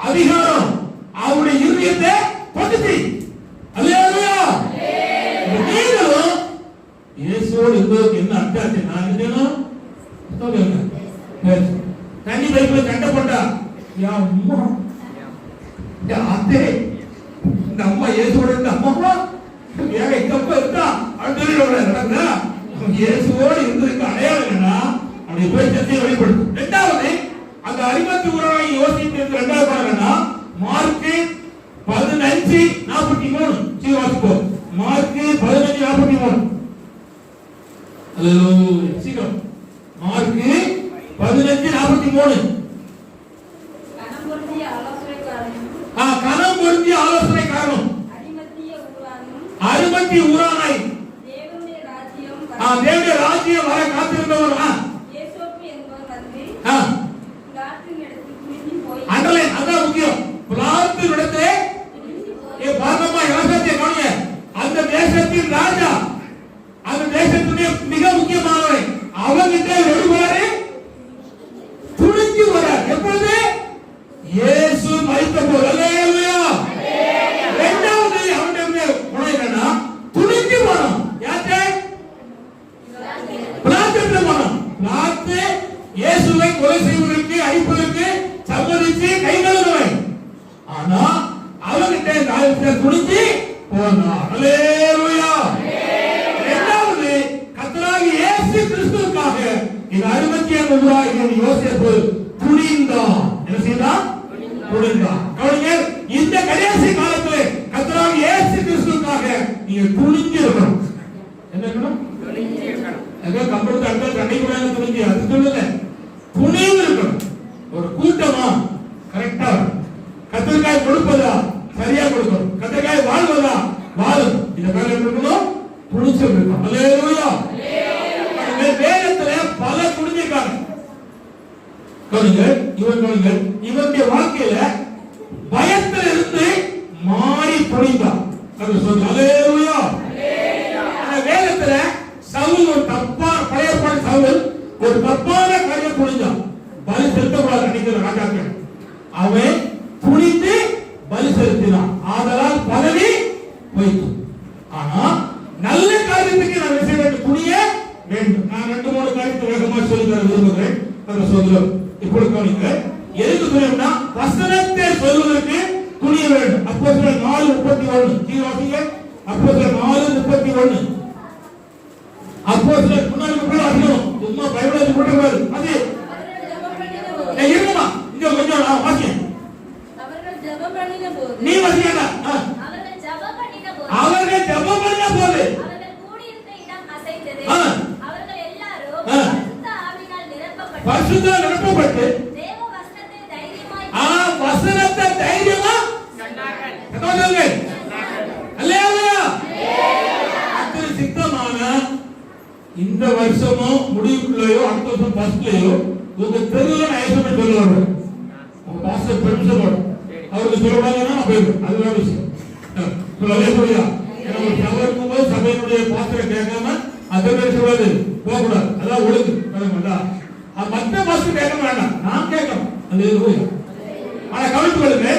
அதிகாரம் அவருடைய இருதயத்தை தொட்டுச்சு. ஹல்லேலூயா. நீங்களும் இயேசுவோடு இருந்ததுக்கு என்ன அர்த்தம்? நான் நினைச்சேனும் தண்ணி பைப்ல சண்டை போட்டா யா அம்மா, யா அத்தே, இந்த அம்மா இயேசுவோட இருந்த அம்மா ஏக இக்கப்ப இருக்கா அப்படின்னு நடந்தா இயேசுவோடு இருந்ததுக்கு அடையாளம் என்னன்னா அப்படி போய் சத்தியை வெளிப்படுத்தும். இரண்டாவது, அந்த அறிமத்து உறவை யோசித்து இரண்டாவது பாருங்கன்னா மார்க்கு 15:43 சீவாசிப்போம். மார்க்கு 15:43. ஹல்லேலூயா. சீக்கிரம் மார்க்கு 15:43. கனம் பொருந்திய ஆலோசனைக்காரனும் அரிமத்தி ஊரானாய் தேவனுடைய ராஜ்யம் வர காத்திருந்தவர் அண்டர்லைன், அதான் முக்கியம். பிளாத்தின் இடத்திலே பாரதமா யோசனை கவனிங்க. அந்த தேசத்தின் ராஜா, அந்த தேசத்துடைய மிக முக்கியமானவர், அவங்கிட்ட வருவாரு, துணிஞ்சு வரார். எப்பொழுது? இயேசு மரித்த போது. ஹல்லேலூயா. இரண்டாவது அவனுடைய குணம் என்னன்னா துணிஞ்சு போனோம். யார்கிட்ட? பிளாத்துக்கு போனோம். பிளாத்து இயேசுவை கொலை செய்வதற்கு, அழிப்பதற்கு சம்மதித்து கை கழுவுவன். ஆனா அவங்கிட்ட இந்த துணிஞ்சு போனார். ஹல்லேலூயா. இரண்டாவது கர்த்தராகிய இயேசு கிறிஸ்துவுக்காக இந்த அரிமத்தியான ஊராகிய யோசேப்பு துணிந்தான். என்ன செய்தான்? துணிந்தான். கவனிங்க, இந்த கடைசி காலத்திலே கர்த்தராகிய இயேசு கிறிஸ்துவுக்காக நீங்க துணிஞ்சு இருக்கணும். என்ன இருக்கணும்? துணிஞ்சு இருக்கணும். அங்க கம்பளத்து அங்க கண்டிப்பாக துணிஞ்சு, அது சொல்லல, துணிவு இருக்கணும். ஒரு கூட்டமா கரெக்டா கத்திரிக்காய் கொடுப்பதா சரியா கொடுக்கணும், கத்திரிக்காய் வாழ்வதா வாழும். இந்த பேர் இருக்கணும், துணிச்சு இருக்கணும். ஹல்லேலூயா. வேதத்துல பல துணிஞ்சிருக்காங்க. இவனுடைய வாழ்க்கையில பயத்துல இருந்து மாறி துணிந்தான். ஹல்லேலூயா. வேதத்துல சவுல் ஒரு தப்பா பழைய சவுல் ஒரு தப்பான காரியம் துணிஞ்சான். பலி செலுத்தக்கூடாது நினைக்கிற ராஜாக்கள், அவன் துணிந்து பலி செலுத்தினான். ஆதலால் பதவி போயிட்டு. ஆனா நல்ல காரியத்துக்கு நான் செய்ய வேண்டும், துணிய வேண்டும். நான் 2-3 காரியத்தை வேகமா சொல்லி தர விரும்புகிறேன். சொல்கிறோம் இப்பொழுது கவனிங்க. எதுக்கு துணியம்னா வசனத்தை சொல்வதற்கு துணிய வேண்டும். அப்போஸ்தலர் 4:31 ஜீவாசிங்க. அப்போஸ்தலர் 4:31. அப்போஸ்தலர் முன்னாடி கூட அதிகம் சும்மா பைபிளை போட்டுவாரு. அது இருமா இங்க கொஞ்சம் வாசிங்க. அவர்கள் ஜெபம் பண்ணின போது நீ வாசிங்கடா. அவர்கள் ஜெபம் பண்ணின போது அவர்கள் கூடி இருந்த இடம் அசைந்தது. அவர்கள் எல்லாரும் பரிசுத்த நிரப்பப்பட்டு தேவ வசனத்தை தைரியமாய் வசனத்தை தைரியமா சொன்னார்கள். அல்லேலூயா. அத்தனை சித்தமான இந்த வருஷமும் முடிவுக்குள்ளேயோ அடுத்த வருஷம் ஃபர்ஸ்ட்லயோ உங்க தெருவுல ஐசோமேட் சொல்லுவாங்க. உங்க பாஸ்டர் பெர்மிஷன் போடும், அவருக்கு சொல்லக்கூடாதுன்னா போயிடும், அது வேற விஷயம். அல்லேலூயா. நம்ம சபைக்கும் போது சபையினுடைய பாஸ்டரை கேட்காம அதை பேசக்கூடாது, போகக்கூடாது, அதான் ஒழுங்கு. மற்ற பாஸ்டர் கேட்க வேண்டாம், நான் கேட்கணும். அல்லேலூயா. ஆனா கவனித்து கொள்ளுங்க,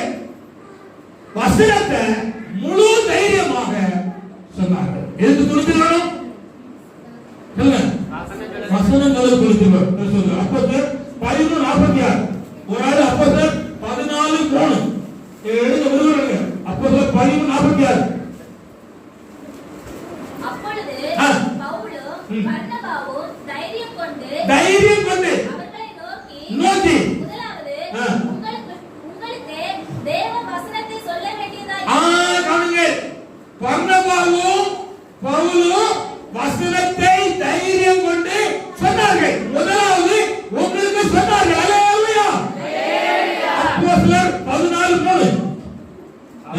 வசனத்தை முழு தைரியமாக சொன்னார்கள். எதுக்கு துணிச்சிருக்கணும்? வசனங்களை குறித்து அப்போஸ்தலர் 11:46. ஒரு ஆளு அப்போஸ்தலர் 14:3 எடுக்க விரும்புறாங்க. அப்போஸ்தலர் 11:46. பர்னபாவும் தைரியம் கொண்டு அவர்களை நோக்கி முதலாவது உங்களுக்கு தேவ வசனத்தை சொல்ல வேண்டியதாய் கவனிங்க. பர்னபாவும் பவுலும் வசனத்தை தைரியம் கொண்டு சொன்னார்கள். முதலாவது உங்களுக்கு சொன்னார்கள். அல்லேலூயா. அப்போஸ்தலர் 14:3.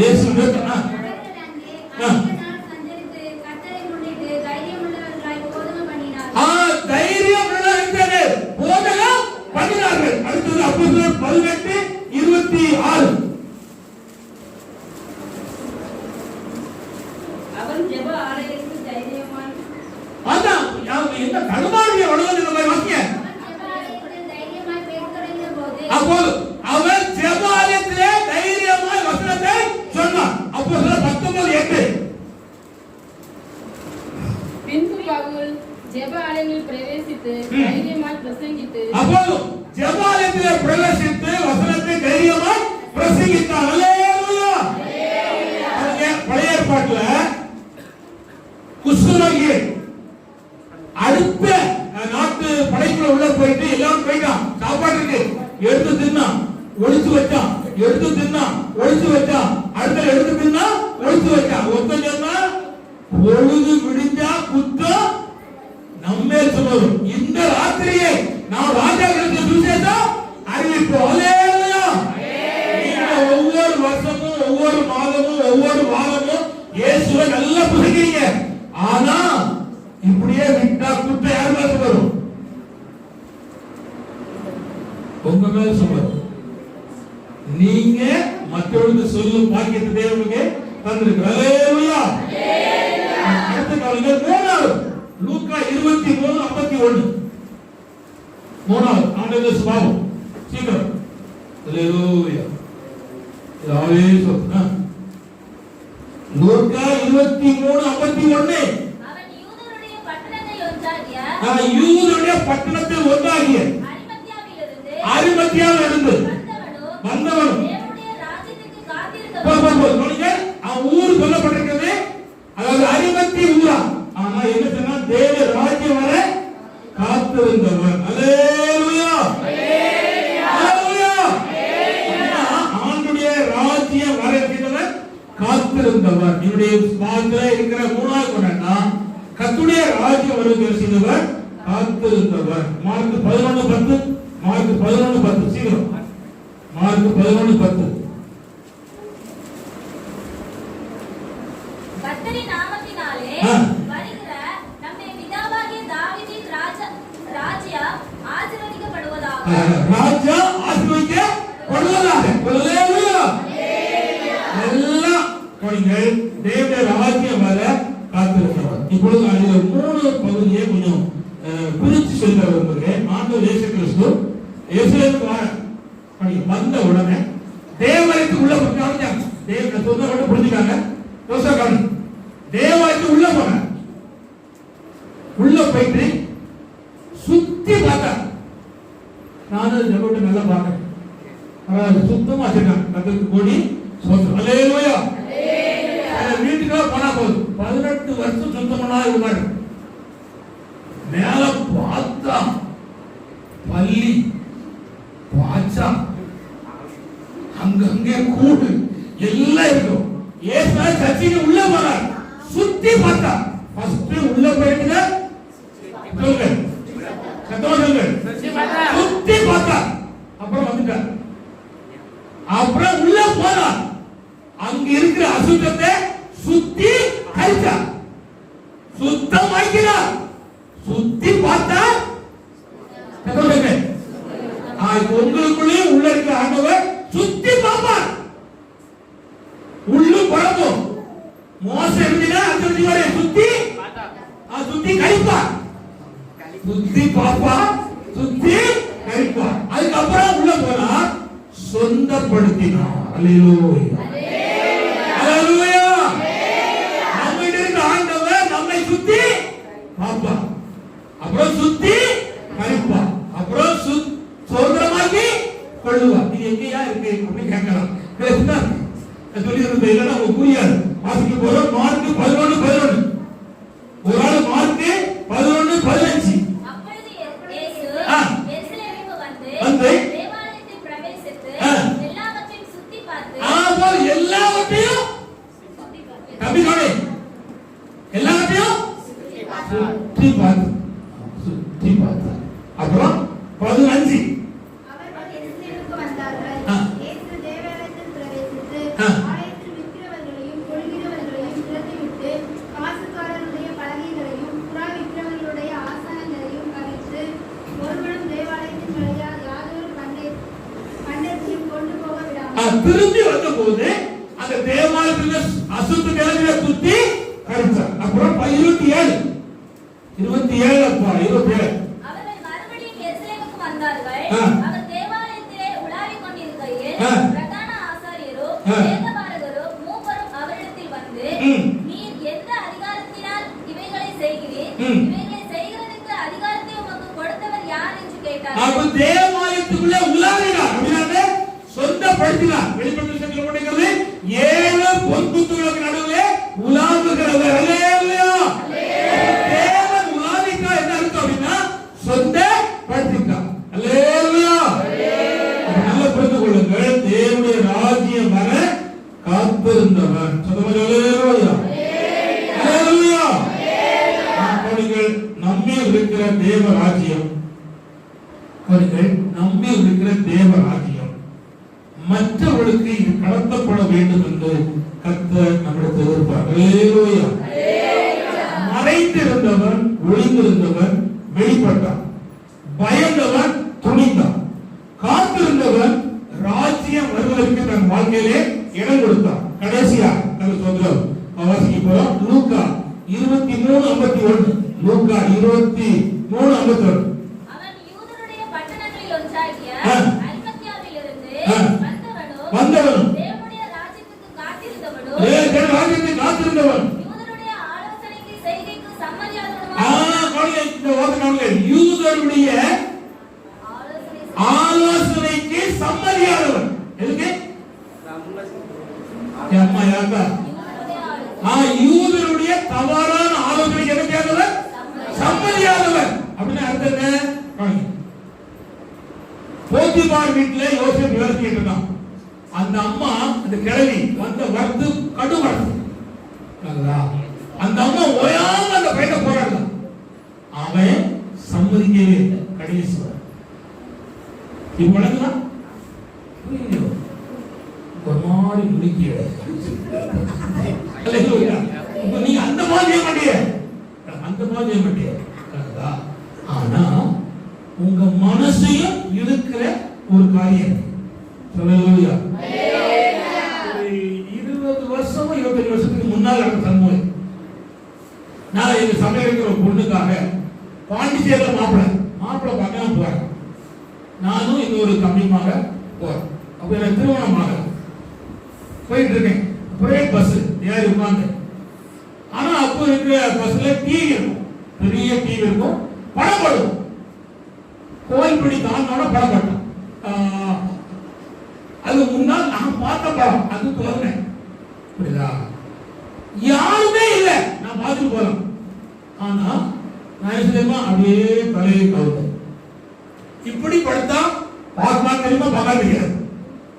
இயேசு தைரியம் போதகம் பண்ணினார்கள். அடுத்தது அப்போஸ்தலர் 18:26. அவன் ஜெப ஆலயத்தில் தைரியமாய் அதான் என்ன தடுமாறிய வளர்ந்து நம்ம வாக்கிய அப்போ அவர் ஜெப ஆலயத்திலே தைரியமாய் வசனத்தை சொன்னார். அப்போஸ்தலர் 19:8. பின்பு பவுல் ஜெப ஆலயங்களில் பிரவேசித்து தைரியமாய் பிரசங்கித்து அப்போ ஜெப ஆலயத்திலே பிரவேசித்து வசனத்தை தைரியமாய் பிரசங்கித்தார். அல்லேலூயா. பழைய ஏற்பாட்டுல குஷ்டரோகி அடுத்த நாட்டு படைக்குள்ள உள்ள போயிட்டு எல்லாரும் போயிட்டான். சாப்பாட்டுக்கு எடுத்து தின்னான், ஒளிச்சு வச்சான், எடுத்து தின்னான், ஒளிச்சு வச்சான், அடுத்த எடுத்து தின்னா ஒளிச்சு வச்சான். ஒருத்தன் சொன்னா பொழுது விடிஞ்சா குத்தம் நம்மே சொல்லுவோம். இந்த ராத்திரியே நாம் ராஜாக்களுக்கு சுவிசேஷம் அறிவிப்போம். அல்லேலூயா. ஒவ்வொரு வருஷமும் ஒவ்வொரு மாதமும் ஒவ்வொரு வாரமும் இயேசுவை நல்லா புரிகிறீங்க. ஆனா இப்படியே விட்டா குற்றம் யார் மேல வரும்? உங்க மேல சொல்லுவோம். நீங்க மற்றவர்களுக்கு சொல்லும் பாக்கியத்தை தேவனுக்கு தந்திருக்கிறார். அல்லேலூயா. அடுத்த காலங்க மூணாவது லூக்கா 23:51. மூணாவது ஆண்டவர் சுபாவம் சீக்கிரம். அல்லேலூயா. யாவே சொன்னா லூக்கா 23:51. அவன் யூதருடைய பட்டணத்தில் ஒன்றாகிய அரிமத்தியாவிலிருந்து வந்தவனும் தேவனுடைய ராஜ்யத்துக்கு காத்திருந்தவனும் அவன் ஊர் சொல்லப்பட்டிருக்கிறது. அதாவது அரிமத்தி ஊரா. ஆனா என்ன சொன்னா தேவ ராஜ்யம் வர காத்திருந்தவன். அல்லேலூயா. அல்லேலூயா. ஆண்டுடைய ராஜ்யம் வர இருக்கிறவன் காத்திருந்தவர். என்னுடைய பாத்துல இருக்கிற மூணாவது கொண்டா கர்த்தருடைய ராஜ்யம் வருகிற செய்தவர் காத்திருந்தவர். மார்க் 11:10. மார்க் 11:10 சீக்கிரம். மார்க் 11:10. கர்த்தரின் நாமத்தினாலே வருகிற நம்முடைய பிதாவாகிய தாவீதின் ராஜ்யம் ஆசீர்வதிக்கப்படுவதாக. ராஜ்யம் ஆசீர்வதிக்கப்படுவதாக. அல்லேலூயா. எல்லாம் நீங்கள் தேவனுடைய ராஜ்யம் வர காத்திருக்கிறவர். இப்பொழுது அதில் 3 பகுதியை கொஞ்சம் பிரித்து சொல்ல விரும்புகிறேன். ஆண்டவர் இயேசு கிறிஸ்து வந்த உடனே தேவாலயத்துக்கு உள்ள போனாங்க. தேவனை சொந்த உடனே புரிஞ்சுக்காங்க. தேவாலயத்துக்கு உள்ள போன உள்ள போயிட்டு சுத்தி பார்த்தா நானும் ஜெபத்தை நல்லா பார்க்கிறேன். சுத்தமா வச்சிருக்காங்க. கர்த்தருக்கு கோடி ஸ்தோத்திரம். அல்லேலூயா. வீட்டுக்கு போனா போதும் 18 வருஷம் சுத்தமா இருப்பாரு. மேல பார்த்தா பள்ளி பாச்சா அங்கங்கே கூடு எல்லாம் இருக்கும். ஏசா சர்ச்சுக்கு உள்ள போறார். சுத்தி பார்த்தா ஃபர்ஸ்ட் உள்ள போயிட்டு சொல்லுங்க கத்தோடுங்க சுத்தி பார்த்தா அப்புறம் வந்துட்டார். அப்புறம் உள்ள போறார். அங்க இருக்கிற அசுத்தத்தை சுத்தி கழிச்சா சுத்தம் வைக்கிறார். சுத்தி பார்த்தா கத்தோடுங்க உங்களுக்குள்ளே உள்ள இருக்கிற ஆண்டவர் சுத்தி பார்ப்பார். உள்ளு குழம்பும் மோசம் இருந்துனா அந்த வரை சுத்தி சுத்தி கழிப்பார். சுத்தி பாப்பா சுத்தி கழிப்பார். அதுக்கப்புறம் உள்ள போனா சொந்தப்படுத்தினார். அல்லேலூயா. அல்லேலூயா. நம்ம இருக்கிற ஆண்டவர் நம்மை சுத்தி பாப்பா அப்புறம் சுத்தி கழிப்பார். அப்புறம் சுதந்திரமாக்கி கொள்ளுவார். நீங்க எங்கேயா இருக்கு அப்படின்னு கேட்கலாம். சொல்லி இருந்த இல்லைன்னா உங்களுக்கு புரியாது. வாசிக்க போறோம். மார்க் 11:11. ஒரு ஆள் மார்க் 11 சுற்றி பார்த்தார். அப்புறம் 15 அவர்கள் எருசலேமுக்கு வந்தார்கள். ஆ. இயேசு தேவாலயத்தில் பிரவேசித்து, ஆ. ஆலயத்தில் விற்கிறவர்களையும் கொள்கிறவர்களையும் துரத்திவிட்டு, காசுக்காரருடைய பலகைகளையும் புறா விற்கிறவர்களுடைய ஆசனங்களையும் கவிழ்த்து, ஒருவனும் தேவாலயத்தின் வழியாக யாதொரு பண்டத்தையும் கொண்டு போக விடாமல் திரும்பி வந்த போது அந்த தேவாலயத்துல அசுத்த கிழமையை குத்தி கடிச்சார். அப்புறம் 27 அப்பா 27 அவர்கள் மறுபடியும் எருசலேமுக்கு வந்தார்கள். ஆ. அவர் தேவாலயத்திலே உலாவிக் கொண்டிருக்கையில் ஆ. பிரதான ஆசாரியரும் ஆ. வேதபாரகரும் மூப்பரும் அவரிடத்தில் வந்து, ம். நீர் எந்த அதிகாரத்தினால் இவைகளை செய்கிறீர்? ம். இவைகளை செய்கிறதற்கு அதிகாரத்தை உமக்கு கொடுத்தவர் யார் என்று அப்ப கேட்டார்கள். தேவாலயத்துக்குள்ள உலாவினார். அப்படின்னா சொந்தப்படுத்தினார். வெளிப்படுத்தல் புத்தகத்தில் போட்டிருக்கிறது 7 பொன்குத்துகளுக்கு நடுவே உலாவுகிறவர். அல்லேலூயா. தேவன் உலாவிட்டா என்ன அர்த்தம் அப்படின்னா சொந்தப்படுத்திட்டார். அல்லேலூயா. நல்ல புரிந்து கொள்ளுங்கள். தேவனுடைய ராஜ்யம் வர காத்திருந்தவர். சொல்லுங்க அல்லேலூயா. அல்லேலூயா. நீங்கள் நம்மில் இருக்கிற தேவ ராஜ்யம், நம்மில் இருக்கிற தேவ ராஜ்யம் மற்றவர்களுக்கு இது கடத்தப்பட வேண்டும் என்று கர்த்தர் நம்மிடத்தில் எதிர்பார்க்கிறார். அல்லேலூயா. மறைந்திருந்தவன் ஒளிந்திருந்தவன் வெளிப்பட்டான், பயந்தவன் துணிந்தான், காத்திருந்தவன் ராஜ்யம் வருவதற்கு தன் வாழ்க்கையிலே இடம் கொடுத்தான். கடைசியா சொல்றோம் வாசிக்க போறோம். லூக்கா 23:51. லூக்கா 23:51. அவன் யூதருடைய பட்டணங்களில் ஒன்றாகிய ஆ. அரிமத்தியாவிலிருந்து ஆ. வந்தவனும் வந்தவனும் தேவனுடைய ராஜ்யத்துக்கு காத்திருந்தவனும் தேவ ராஜ்யத்தை காத்திருந்தவன். யூதருடைய ஆலோசனைக்கு செய்கைக்கு சம்மதியாதவனும் யூதருடைய ஆலோசனை ஆலோசனைக்கு சம்மதியாதவன். எதுக்கு? அம்மா யாக்கா யூதருடைய தவறான ஆலோசனைக்கு என்ன செய்யாதவன்? சம்மதியாதவன். அப்படின்னு அர்த்தம் என்ன? போத்திபார் வீட்டுல யோசேப்பு யோசிச்சுட்டு இருக்கான். அந்த அம்மா அந்த கிழவி வந்த வரத்து கடு வரத்து. அந்த அம்மா ஓயாம அந்த பையனை போராடலாம். அவன் சம்மதிக்கவே இல்லை. கடைசி இவ்வளவுதான் ஒரு மாதிரி முடிக்கிய நீங்க அந்த மாதிரி மாட்டிய ஆனா உங்க மனசையும் இருக்கிற ஒரு காரியம். சொல்லுங்க. 20 வருஷமும் 25 வருஷத்துக்கு முன்னால் நடந்த சம்பவம். நான் எங்க சபையில் இருக்கிற ஒரு பொண்ணுக்காக பாண்டிச்சேரியில மாப்பிள்ளை பார்க்க போறேன். நானும் இன்னொரு தம்பியுமாக போறேன். அப்ப எனக்கு திருமணமாக போயிட்டு இருக்கேன். பிரைவேட் பஸ் ஏறி உட்கார்ந்து. ஆனா அப்போ இருக்கிற பஸ்ல டிவி இருக்கும், பெரிய டிவி இருக்கும், படம் போடுவோம். கோயில்படி தாண்டோட படம் போட்டோம். அது முன்னால் நான் பார்த்த படம். அது போறேன். புரியுதா? யாருமே இல்லை. நான் பார்த்துட்டு போறேன். ஆனா நான் தெரியுமா அப்படியே தலையை கவுத்தேன். இப்படி படுத்தா பார்க்கலாம் தெரியுமா? பார்க்க தெரியாது.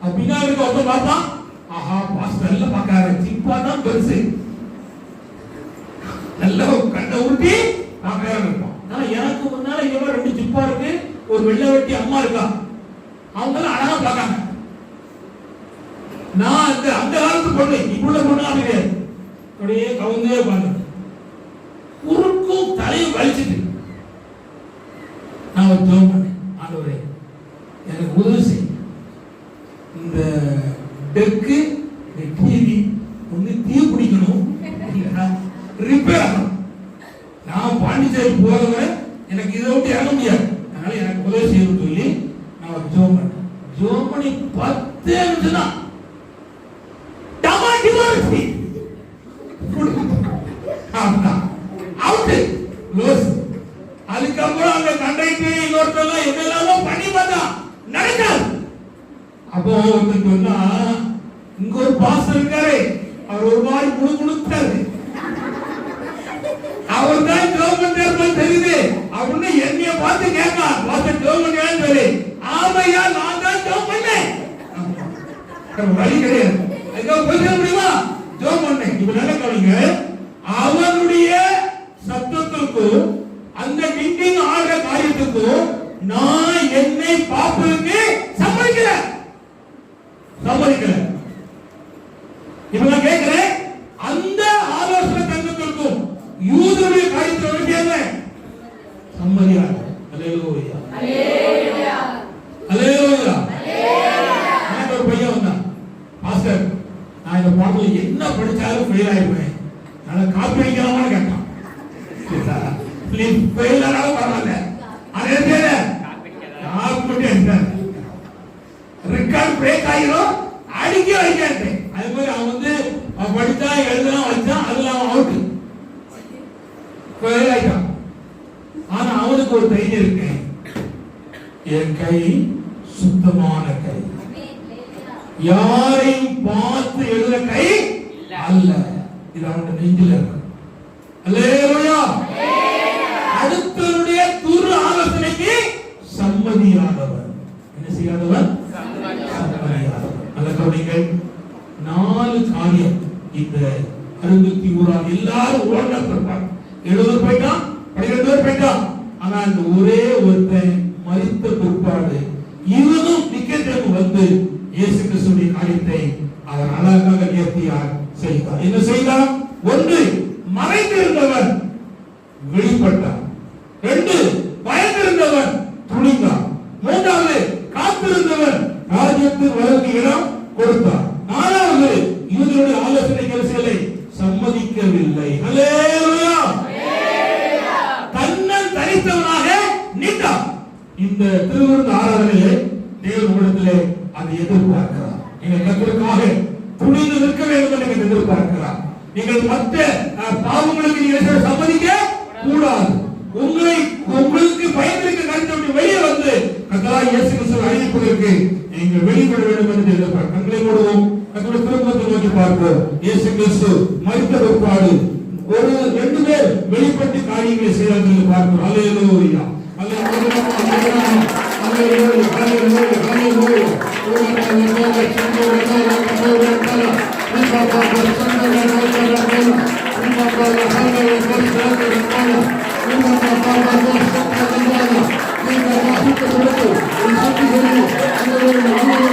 அப்படின்னா இருக்க ஒருத்தர் பார்ப்பான். ஆஹா பாஸ்டர் எல்லாம் பார்க்காரு. சிப்பா தான் பெருசு. நல்லா கண்ணை உருட்டி பார்க்கறாரு இருப்பான். ஆனா எனக்கு முன்னால இவன் 2 சிப்பா இருக்கு, ஒரு வெள்ளை வெட்டி அம்மா இருக்கா. அவங்க அழகா பார்க்காங்க. நான் அந்த காலத்து பொண்ணு, இவ்வளவு பொண்ணு அப்படியே அப்படியே கவுந்தே உட்கார்ந்து உருக்கும் தலையை வலிச்சுட்டு நான் ஒரு ஜெபம் பண்ணேன். ஆண்டவரே எனக்கு உதவி செய். இந்த டெக்கு இந்த டிவி ஒண்ணு தீ பிடிக்கணும், ரிப்பேர் ஆகணும். நான் பாண்டிச்சேரி போறவரை எனக்கு இதை விட்டு இறங்க முடியாது. அதனால எனக்கு உதவி செய்யணும்னு சொல்லி நான் ஒரு ஜெபம் பண்ணேன். ஜெபம் பண்ணி 10 நிமிஷம் தான் அதுக்கப்புறம் அந்த கண்டக்டர் இன்னொருத்தெல்லாம் என்னெல்லாமோ பண்ணி பார்த்தா நடக்காது. அப்போ ஒருத்தர் சொன்னா, இங்க ஒரு பாஸ்டர் இருக்காரு, அவர் ஒரு மாதிரி முழுமுழுத்தாரு, அவர் தான் ஜெர்மன் தெரியுது அப்படின்னு என்னைய பார்த்து கேட்கான். பாஸ்டர் ஜெர்மன் சொல்லி, ஆமையா நான் தான் ஜெர்மன் பண்ணேன். வழி கிடையாது. அதுக்காக பேச முடியுமா? ஜெர்மன் இப்ப நல்ல கவனிங்க. அவனுடைய சத்தத்திற்கு இருந்தும் நான் என்னை பார்ப்பதற்கு சம்மதிக்கல. இப்ப நான் கேட்கிறேன், அந்த ஆலோசனை தங்கத்திற்கும் யூதருடைய காரியத்தில் வேண்டியது சம்மதியாக. அல்லேலூயா அல்லேலூயா அல்லேலூயா. எனக்கு ஒரு பையன் வந்தான், பாஸ்டர் நான் இந்த பாடல என்ன படிச்சாலும் ஃபெயில் ஆயிடுவேன், நான் காப்பி அடிக்கலாமான்னு கேட்டான். ஃபெயில் ஆனாலும் பரவாயில்ல, அதே ரெக்கார்ட் பிரேக் ஆயிரும், அடிக்க வைக்கிறேன். அது மாதிரி அவன் வந்து படிச்சா எழுதலாம் வச்சான், அதுல அவன் அவுட் ஃபெயில் ஆயிட்டான். ஆனா அவனுக்கு ஒரு தைரியம் இருக்கு, என் கை சுத்தமான கை, யாரையும் பார்த்து எழுதுற கை அல்ல. இது அவனுடைய நெஞ்சில் இருக்கு. அல்லேலூயா. அடுத்தவருடைய துரு ஆலோசனைக்கு சம்மதியானவர். என்ன செய்யாதவர்? சம்மதியானவர். நல்ல கவனிங்கள். 4 காரியம் இந்த 61 எல்லாரும் ஓட பிற்பாடு 70 போயிட்டான், 12 பேர் போயிட்டான். ஆனா இந்த ஒரே ஒருத்தன் மரித்த பிற்பாடு இவனும் நிக்கதேமு வந்து இயேசு கிறிஸ்துவின் காரியத்தை அவர் அழகாக நேர்த்தியார் செய்தார். என்ன செய்தார்? 1, மறைந்திருந்தவர் வெளிப்பட்டார். 2, பயந்திருந்தவர் துணிந்தார். 3, காத்திருந்தவர் ராஜ்யத்தின் வழக்கு இடம் கொடுத்தார். 4, யூதருடைய ஆலோசனை கருசலை சம்மதிக்கவில்லை. அல்லேலூயா. தன்னன் தரித்தவனாக நின்றார். இந்த திருவிருந்து ஆராதனையிலே தேவன் உங்களிடத்திலே அதை எதிர்பார்க்கிறார். நீங்கள் கர்த்தருக்காக துணிந்து நிற்க வேண்டும் என்று எதிர்பார்க்கிறார். நீங்கள் மற்ற பாவங்களுக்கு நீங்கள் சம்மதிக்க கூடாது. உங்களுக்கு பயந்திருக்க கருத்தை வெளியே வந்து கர்த்தராகிய இயேசு கிறிஸ்துவை அறிவிப்பதற்கு நீங்கள் வெளிப்பட வேண்டும் என்று எதிர்பார்க்கிறோம். கண்களை மூடுவோம், கர்த்தருடைய திருமுகத்தை நோக்கி பார்ப்போம். இயேசு கிறிஸ்து மரித்த பிற்பாடு 2 பேர் வெளிப்பட்டு காரியங்களை செய்தார்கள் பார்க்கிறோம். அல்லேலூயா அல்லேலூயா அல்லேலூயா அல்லேலூயா அல்லேலூயா. Thank you.